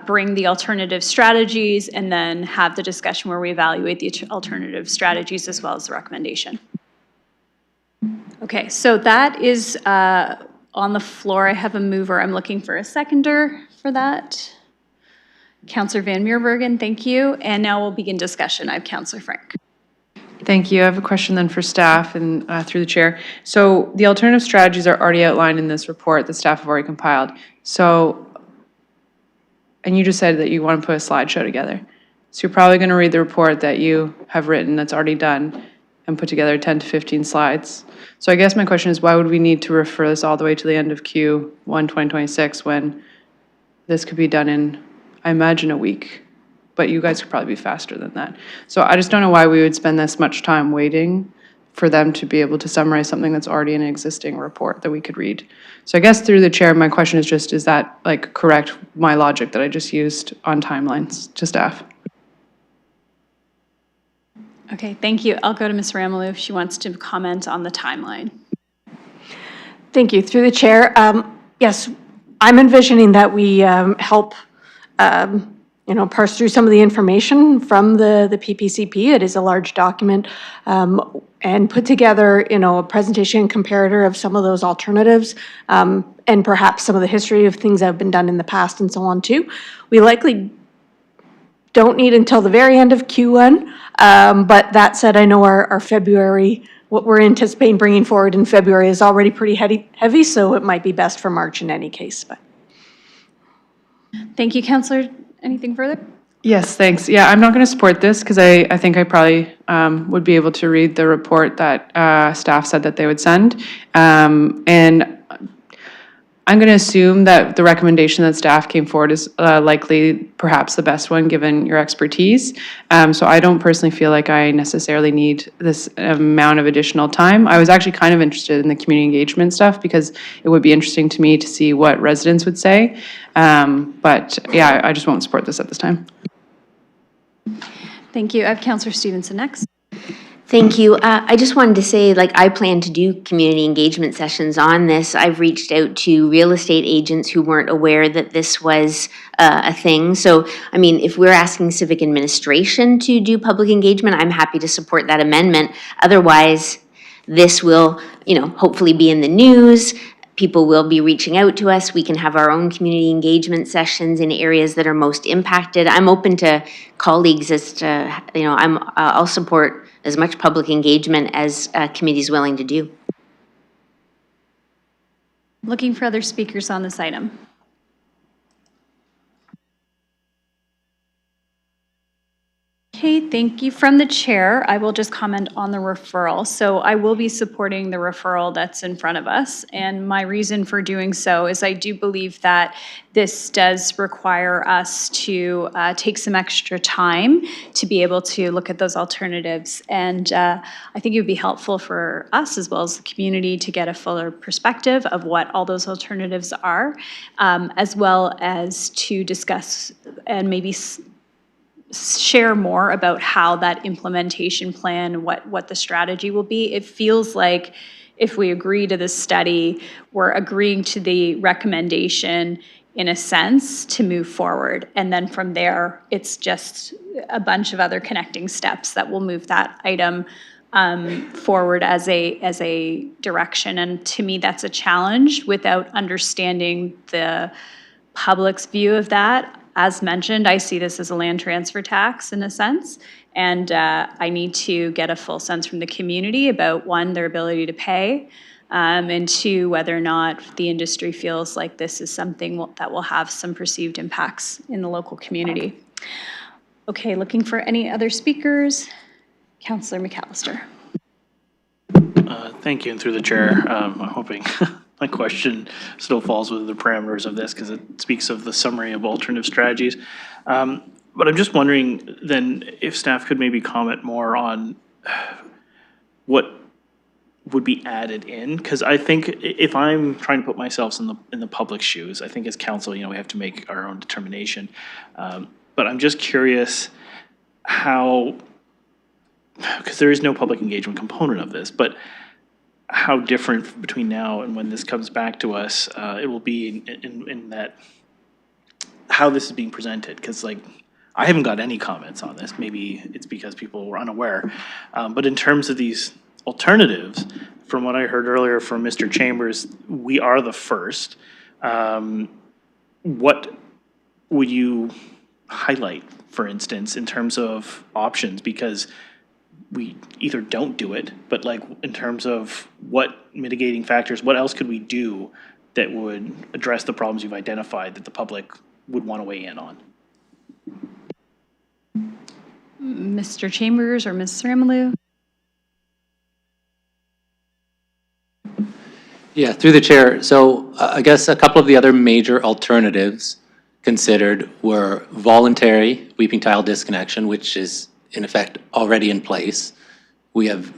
bring the alternative strategies and then have the discussion where we evaluate the alternative strategies as well as the recommendation. Okay, so that is on the floor. I have a mover. I'm looking for a seconder for that. Councillor Van Meerbergen, thank you. And now we'll begin discussion. I have Councillor Frank. Thank you. I have a question then for staff and through the chair. So the alternative strategies are already outlined in this report that staff have already compiled. So, and you just said that you want to put a slideshow together. So you're probably going to read the report that you have written that's already done and put together 10 to 15 slides. So I guess my question is, why would we need to refer this all the way to the end of Q1 2026 when this could be done in, I imagine, a week? But you guys could probably be faster than that. So I just don't know why we would spend this much time waiting for them to be able to summarize something that's already in an existing report that we could read. So I guess through the chair, my question is just, is that like correct, my logic that I just used on timelines to staff? Okay, thank you. I'll go to Ms. Ramlou if she wants to comment on the timeline. Thank you. Through the chair, yes, I'm envisioning that we help parse through some of the information from the PPCP. It is a large document, and put together, a presentation comparator of some of those alternatives, and perhaps some of the history of things that have been done in the past and so on too. We likely don't need until the very end of Q1, but that said, I know our February, what we're anticipating bringing forward in February is already pretty heavy, so it might be best for March in any case. But thank you, Councillor. Anything further? Yes, thanks. Yeah, I'm not going to support this because I think I probably would be able to read the report that staff said that they would send. And I'm going to assume that the recommendation that staff came forward is likely perhaps the best one given your expertise. So I don't personally feel like I necessarily need this amount of additional time. I was actually kind of interested in the community engagement stuff because it would be interesting to me to see what residents would say. But yeah, I just won't support this at this time. Thank you. I have Councillor Stevenson next. Thank you. I just wanted to say, I plan to do community engagement sessions on this. I've reached out to real estate agents who weren't aware that this was a thing. So, I mean, if we're asking civic administration to do public engagement, I'm happy to support that amendment. Otherwise, this will, hopefully be in the news. People will be reaching out to us. We can have our own community engagement sessions in areas that are most impacted. I'm open to colleagues as to, I'll support as much public engagement as committee is willing to do. Looking for other speakers on this item. Okay, thank you. From the chair, I will just comment on the referral. So I will be supporting the referral that's in front of us. And my reason for doing so is I do believe that this does require us to take some extra time to be able to look at those alternatives. And I think it would be helpful for us as well as the community to get a fuller perspective of what all those alternatives are, as well as to discuss and maybe share more about how that implementation plan, what the strategy will be. It feels like if we agree to this study, we're agreeing to the recommendation in a sense to move forward. And then from there, it's just a bunch of other connecting steps that will move that item forward as a direction. And to me, that's a challenge without understanding the public's view of that. As mentioned, I see this as a land transfer tax in a sense, and I need to get a full sense from the community about, one, their ability to pay, and two, whether or not the industry feels like this is something that will have some perceived impacts in the local community. Okay, looking for any other speakers? Councillor McAllister. Thank you, and through the chair, I'm hoping my question still falls within the parameters of this because it speaks of the summary of alternative strategies. But I'm just wondering then if staff could maybe comment more on what would be added in, because I think if I'm trying to put myself in the public's shoes, I think as council, we have to make our own determination. But I'm just curious how, because there is no public engagement component of this, but how different between now and when this comes back to us, it will be in that, how this is being presented, because I haven't got any comments on this. Maybe it's because people were unaware. But in terms of these alternatives, from what I heard earlier from Mr. Chambers, we are the first. What would you highlight, for instance, in terms of options? Because we either don't do it, but in terms of what mitigating factors, what else could we do that would address the problems you've identified that the public would want to weigh in on? Mr. Chambers or Ms. Ramalou? Yeah, through the chair. So I guess a couple of the other major alternatives considered were voluntary weeping tile disconnection, which is in effect already in place. We have,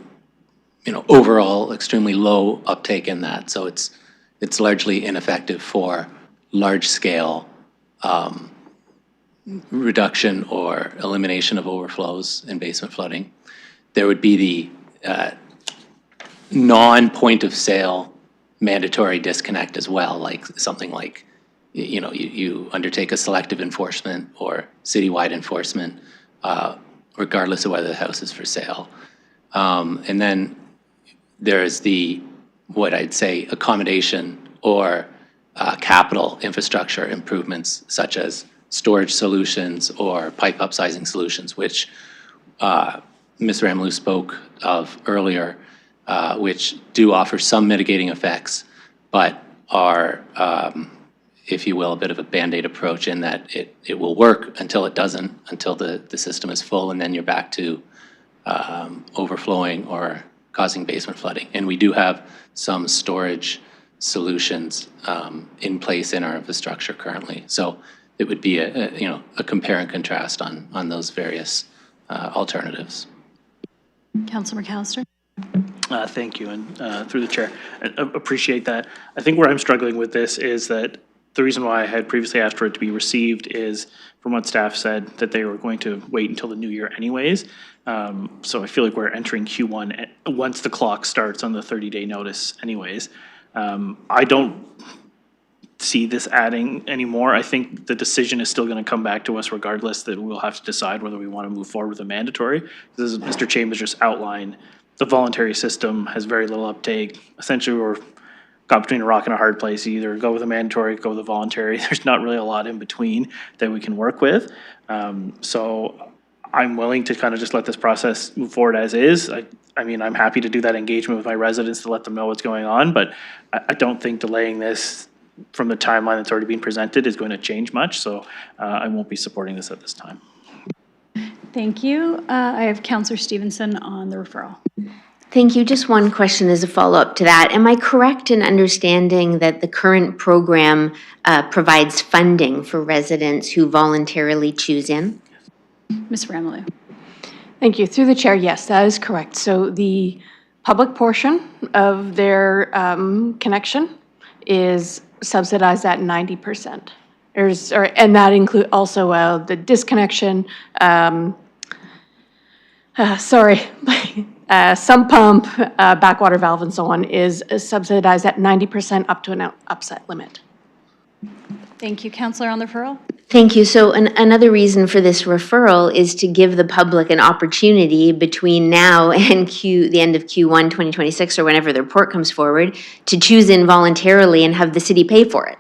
overall extremely low uptake in that, so it's largely ineffective for large scale reduction or elimination of overflows in basement flooding. There would be the non-point of sale mandatory disconnect as well, like something like, you undertake a selective enforcement or citywide enforcement, regardless of whether the house is for sale. And then there's what I'd say, accommodation or capital infrastructure improvements, such as storage solutions or pipe upsizing solutions, which Ms. Ramalou spoke of earlier, which do offer some mitigating effects, but are, if you will, a bit of a Band-Aid approach in that it will work until it doesn't, until the system is full, and then you're back to overflowing or causing basement flooding. And we do have some storage solutions in place in our infrastructure currently. So it would be a compare and contrast on those various alternatives. Councillor McAllister? Thank you, and through the chair, I appreciate that. I think where I'm struggling with this is that the reason why I had previously asked for it to be received is, from what staff said, that they were going to wait until the new year anyways. So I feel like we're entering Q1 once the clock starts on the 30-day notice anyways. I don't see this adding anymore. I think the decision is still going to come back to us regardless, that we'll have to decide whether we want to move forward with a mandatory. As Mr. Chambers just outlined, the voluntary system has very little uptake. Essentially, we're got between a rock and a hard place. You either go with a mandatory, go with a voluntary. There's not really a lot in between that we can work with. So I'm willing to kind of just let this process move forward as is. I mean, I'm happy to do that engagement with my residents to let them know what's going on, but I don't think delaying this from the timeline that's already been presented is going to change much. So I won't be supporting this at this time. Thank you. I have Councillor Stevenson on the referral. Thank you. Just one question as a follow-up to that. Am I correct in understanding that the current program provides funding for residents who voluntarily choose in? Ms. Ramalou? Thank you. Through the chair, yes, that is correct. So the public portion of their connection is subsidized at 90% And that include also the disconnection, sump pump, backwater valve and so on is subsidized at 90% up to an upset limit. Thank you. Counselor on the referral? Thank you. So another reason for this referral is to give the public an opportunity between now and the end of Q1 2026 or whenever the report comes forward to choose involuntarily and have the city pay for it.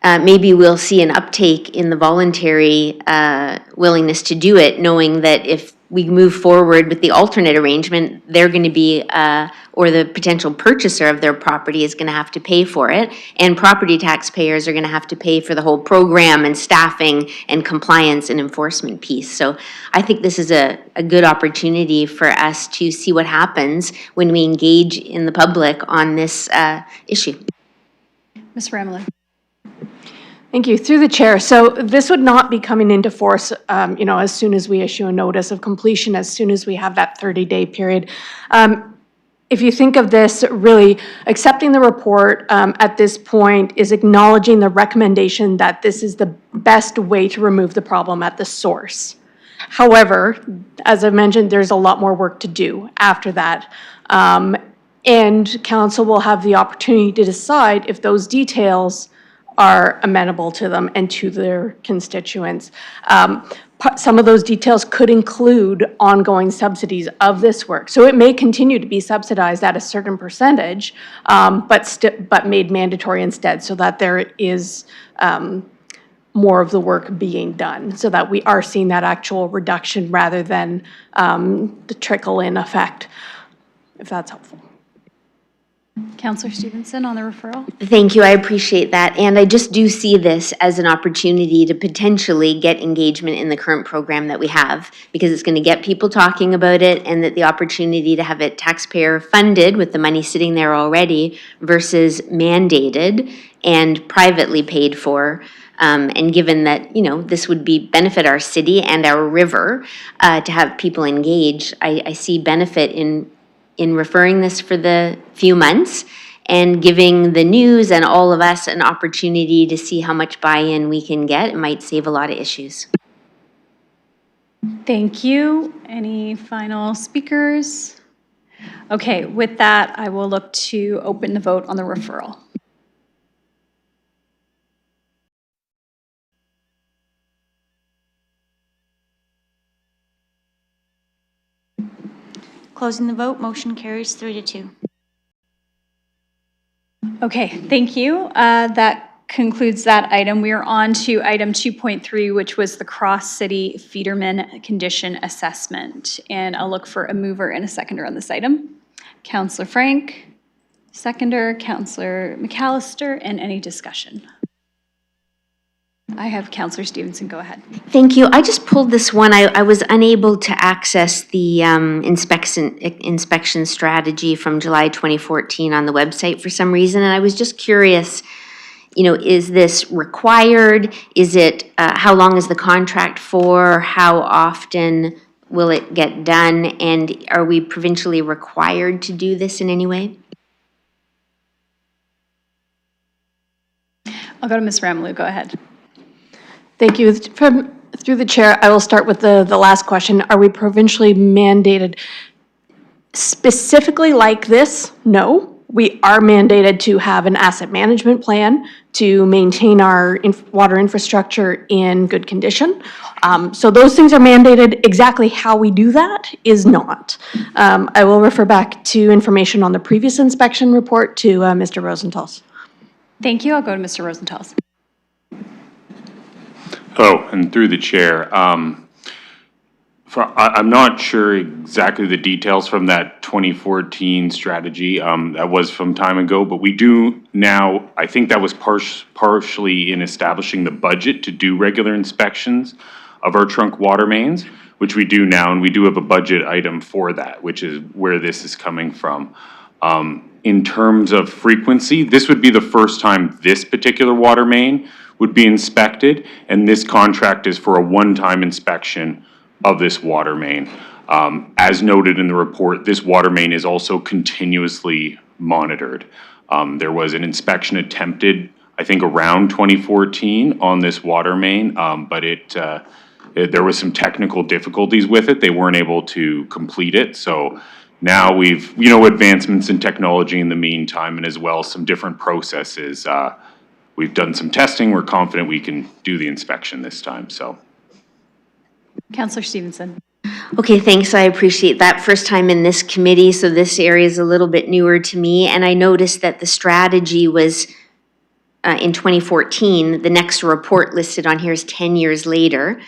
Maybe we'll see an uptake in the voluntary willingness to do it, knowing that if we move forward with the alternate arrangement, they're going to be, or the potential purchaser of their property is going to have to pay for it, and property taxpayers are going to have to pay for the whole program and staffing and compliance and enforcement piece. So I think this is a good opportunity for us to see what happens when we engage in the public on this issue. Ms. Ramler? Thank you. Through the chair. So this would not be coming into force, as soon as we issue a notice of completion, as soon as we have that 30-day period. If you think of this, really accepting the report at this point is acknowledging the recommendation that this is the best way to remove the problem at the source. However, as I mentioned, there's a lot more work to do after that. And council will have the opportunity to decide if those details are amenable to them and to their constituents. Some of those details could include ongoing subsidies of this work. So it may continue to be subsidized at a certain percentage, but made mandatory instead, so that there is more of the work being done, so that we are seeing that actual reduction rather than the trickle-in effect, if that's helpful. Counselor Stevenson on the referral? Thank you, I appreciate that. And I just do see this as an opportunity to potentially get engagement in the current program that we have, because it's going to get people talking about it, and that the opportunity to have it taxpayer funded with the money sitting there already versus mandated and privately paid for. And given that, this would benefit our city and our river to have people engage, I see benefit in referring this for the few months and giving the news and all of us an opportunity to see how much buy-in we can get. It might save a lot of issues. Thank you. Any final speakers? Okay, with that, I will look to open the vote on the referral. Closing the vote, motion carries 3-2. Okay, thank you. That concludes that item. We are on to item 2.3, which was the Cross-City Feederman Condition Assessment. And I'll look for a mover and a seconder on this item. Councillor Frank, seconder, Councillor McAllister, and any discussion? I have Councillor Stevenson, go ahead. Thank you. I just pulled this one. I was unable to access the inspection strategy from July 2014 on the website for some reason, and I was just curious, is this required? Is it, how long is the contract for? How often will it get done? And are we provincially required to do this in any way? I'll go to Ms. Ramlou, go ahead. Thank you. Through the chair, I will start with the last question. Are we provincially mandated specifically like this? No. We are mandated to have an asset management plan to maintain our water infrastructure in good condition. So those things are mandated. Exactly how we do that is not. I will refer back to information on the previous inspection report to Mr. Rosenthal's. Thank you. I'll go to Mr. Rosenthal's. Oh, and through the chair, I'm not sure exactly the details from that 2014 strategy. That was from time ago, but we do now, I think that was partially in establishing the budget to do regular inspections of our trunk water mains, which we do now, and we do have a budget item for that, which is where this is coming from. In terms of frequency, this would be the first time this particular water main would be inspected, and this contract is for a one-time inspection of this water main. As noted in the report, this water main is also continuously monitored. There was an inspection attempted I think, around 2014 on this water main, but there was some technical difficulties with it. They weren't able to complete it. So now we've, advancements in technology in the meantime, and as well some different processes. We've done some testing. We're confident we can do the inspection this time, so. Counselor Stevenson. Okay, thanks. I appreciate that. First time in this committee, so this area is a little bit newer to me. And I noticed that the strategy was in 2014. The next report listed on here is 10 years later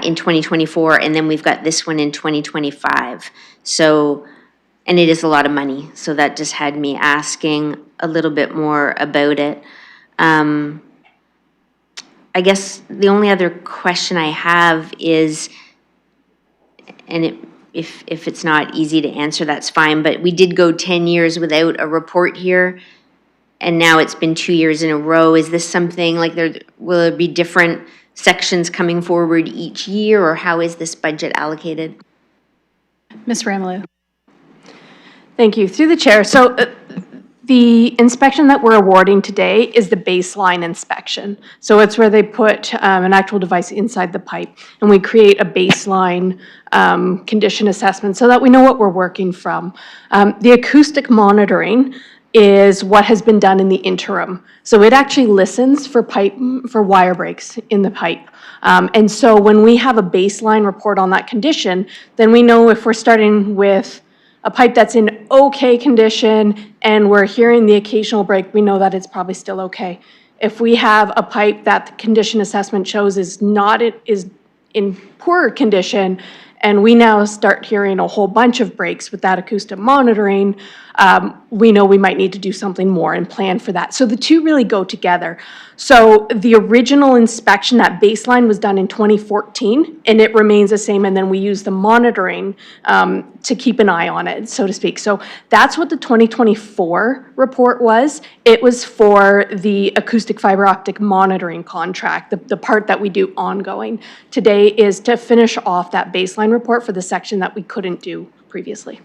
in 2024. And then we've got this one in 2025. So, and it is a lot of money. So that just had me asking a little bit more about it. I guess the only other question I have is, and if it's not easy to answer, that's fine, but we did go 10 years without a report here, and now it's been 2 years in a row. Is this something, like, will there be different sections coming forward each year, or how is this budget allocated? Ms. Ramalou. Thank you. Through the chair. So the inspection that we're awarding today is the baseline inspection. So it's where they put an actual device inside the pipe, and we create a baseline condition assessment so that we know what we're working from. The acoustic monitoring is what has been done in the interim. So it actually listens for wire breaks in the pipe. And so when we have a baseline report on that condition, then we know if we're starting with a pipe that's in okay condition and we're hearing the occasional break, we know that it's probably still okay. If we have a pipe that the condition assessment shows is in poorer condition, and we now start hearing a whole bunch of breaks with that acoustic monitoring, we know we might need to do something more and plan for that. So the two really go together. So the original inspection, that baseline, was done in 2014, and it remains the same, and then we use the monitoring to keep an eye on it, so to speak. So that's what the 2024 report was. It was for the acoustic fiber optic monitoring contract, the part that we do ongoing. Today is to finish off that baseline report for the section that we couldn't do previously.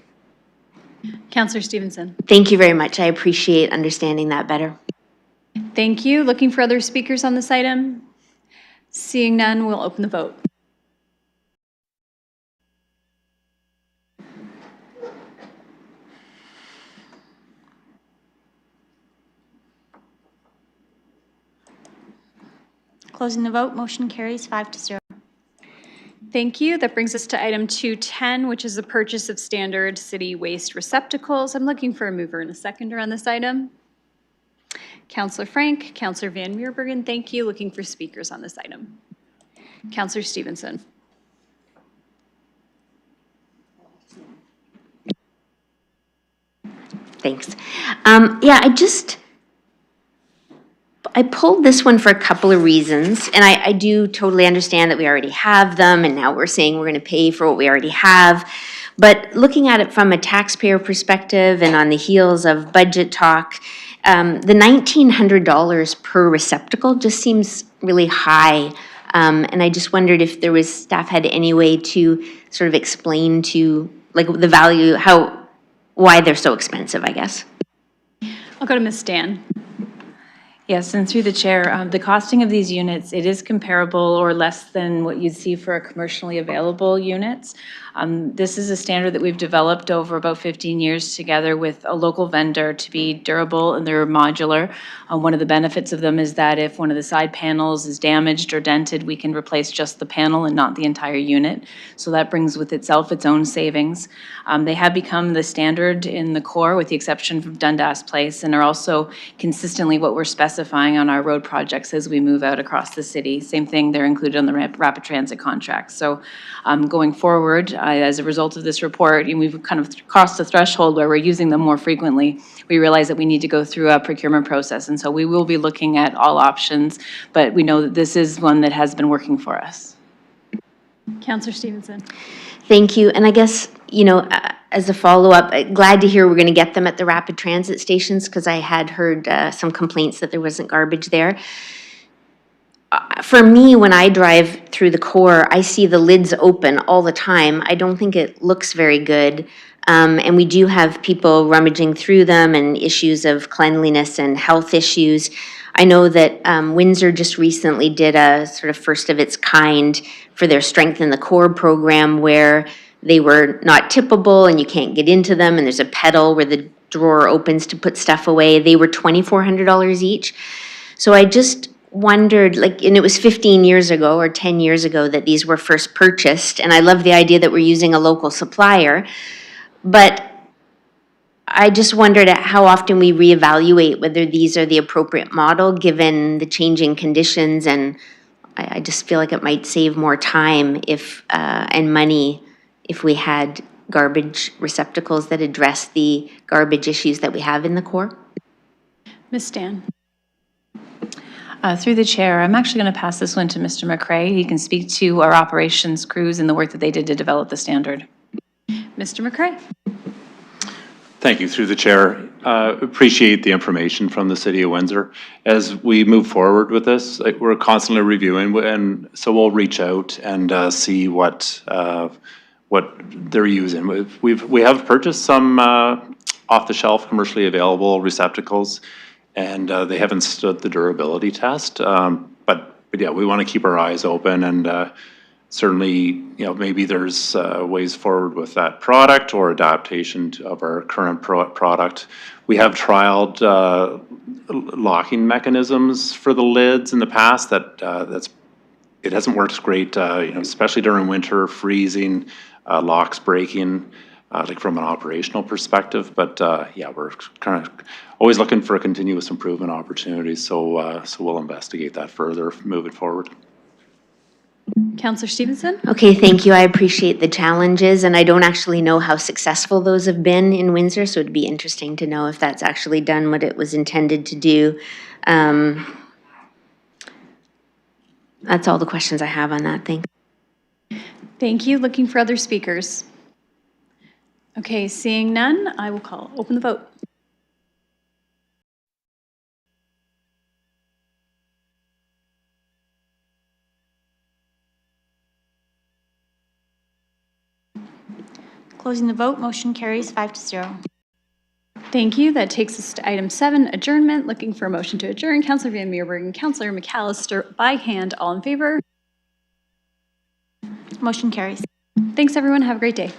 Counselor Stevenson. Thank you very much. I appreciate understanding that better. Thank you. Looking for other speakers on this item? Seeing none, we'll open the vote. Closing the vote, motion carries 5-0. Thank you. That brings us to item 210, which is the purchase of standard city waste receptacles. I'm looking for a mover and a seconder on this item. Counselor Frank, Counselor Van Meerbergen, thank you. Looking for speakers on this item. Counselor Stevenson. Thanks. I pulled this one for a couple of reasons, and I do totally understand that we already have them, and now we're saying we're going to pay for what we already have. But looking at it from a taxpayer perspective and on the heels of budget talk, the $1,900 per receptacle just seems really high. And I just wondered if staff had any way to sort of explain to, like, the value, why they're so expensive, I guess. I'll go to Ms. Dan. Yes, and through the chair, the costing of these units, it is comparable or less than what you'd see for a commercially available units. This is a standard that we've developed over about 15 years together with a local vendor to be durable, and they're modular. One of the benefits of them is that if one of the side panels is damaged or dented, we can replace just the panel and not the entire unit. So that brings with itself its own savings. They have become the standard in the core with the exception of Dundas Place, and are also consistently what we're specifying on our road projects as we move out across the city. Same thing, they're included on the rapid transit contracts. So going forward, as a result of this report, and we've kind of crossed the threshold where we're using them more frequently, we realize that we need to go through a procurement process. And so we will be looking at all options, but we know that this is one that has been working for us. Counselor Stevenson. Thank you. And I guess, as a follow-up, glad to hear we're going to get them at the rapid transit stations, because I had heard some complaints that there wasn't garbage there. For me, when I drive through the core, I see the lids open all the time. I don't think it looks very good. And we do have people rummaging through them and issues of cleanliness and health issues. I know that Windsor just recently did a sort of first of its kind for their Strengthen the Core program where they were not tippable and you can't get into them, and there's a pedal where the drawer opens to put stuff away. They were $2,400 each. So I just wondered, like, and it was 15 years ago or 10 years ago that these were first purchased, and I love the idea that we're using a local supplier, but I just wondered at how often we reevaluate whether these are the appropriate model given the changing conditions, and I just feel like it might save more time if and money if we had garbage receptacles that address the garbage issues that we have in the core. Ms. Stan? Through the chair, I'm actually going to pass this one to Mr. McCray. He can speak to our operations crews and the work that they did to develop the standard. Mr. McCray? Thank you, through the chair. Appreciate the information from the City of Windsor. As we move forward with this, like, we're constantly reviewing, and so we'll reach out and see what they're using. We have purchased some off-the-shelf commercially available receptacles, and they haven't stood the durability test. But yeah, we want to keep our eyes open, and certainly, maybe there's ways forward with that product or adaptation of our current product. We have trialed locking mechanisms for the lids in the past. It hasn't worked great, especially during winter, freezing, locks breaking, like from an operational perspective. But yeah, we're kind of always looking for continuous improvement opportunities. So we'll investigate that further moving forward. Counselor Stevenson? Okay, thank you. I appreciate the challenges, and I don't actually know how successful those have been in Windsor, so it'd be interesting to know if that's actually done what it was intended to do. That's all the questions I have on that thing. Thank you. Looking for other speakers. Okay, seeing none, I will open the vote. Closing the vote, motion carries 5-0. Thank you. That takes us to item 7, adjournment. Looking for a motion to adjourn. Councillor Van Meerberg and Councillor McAllister by hand. All in favor? Motion carries. Thanks, everyone. Have a great day.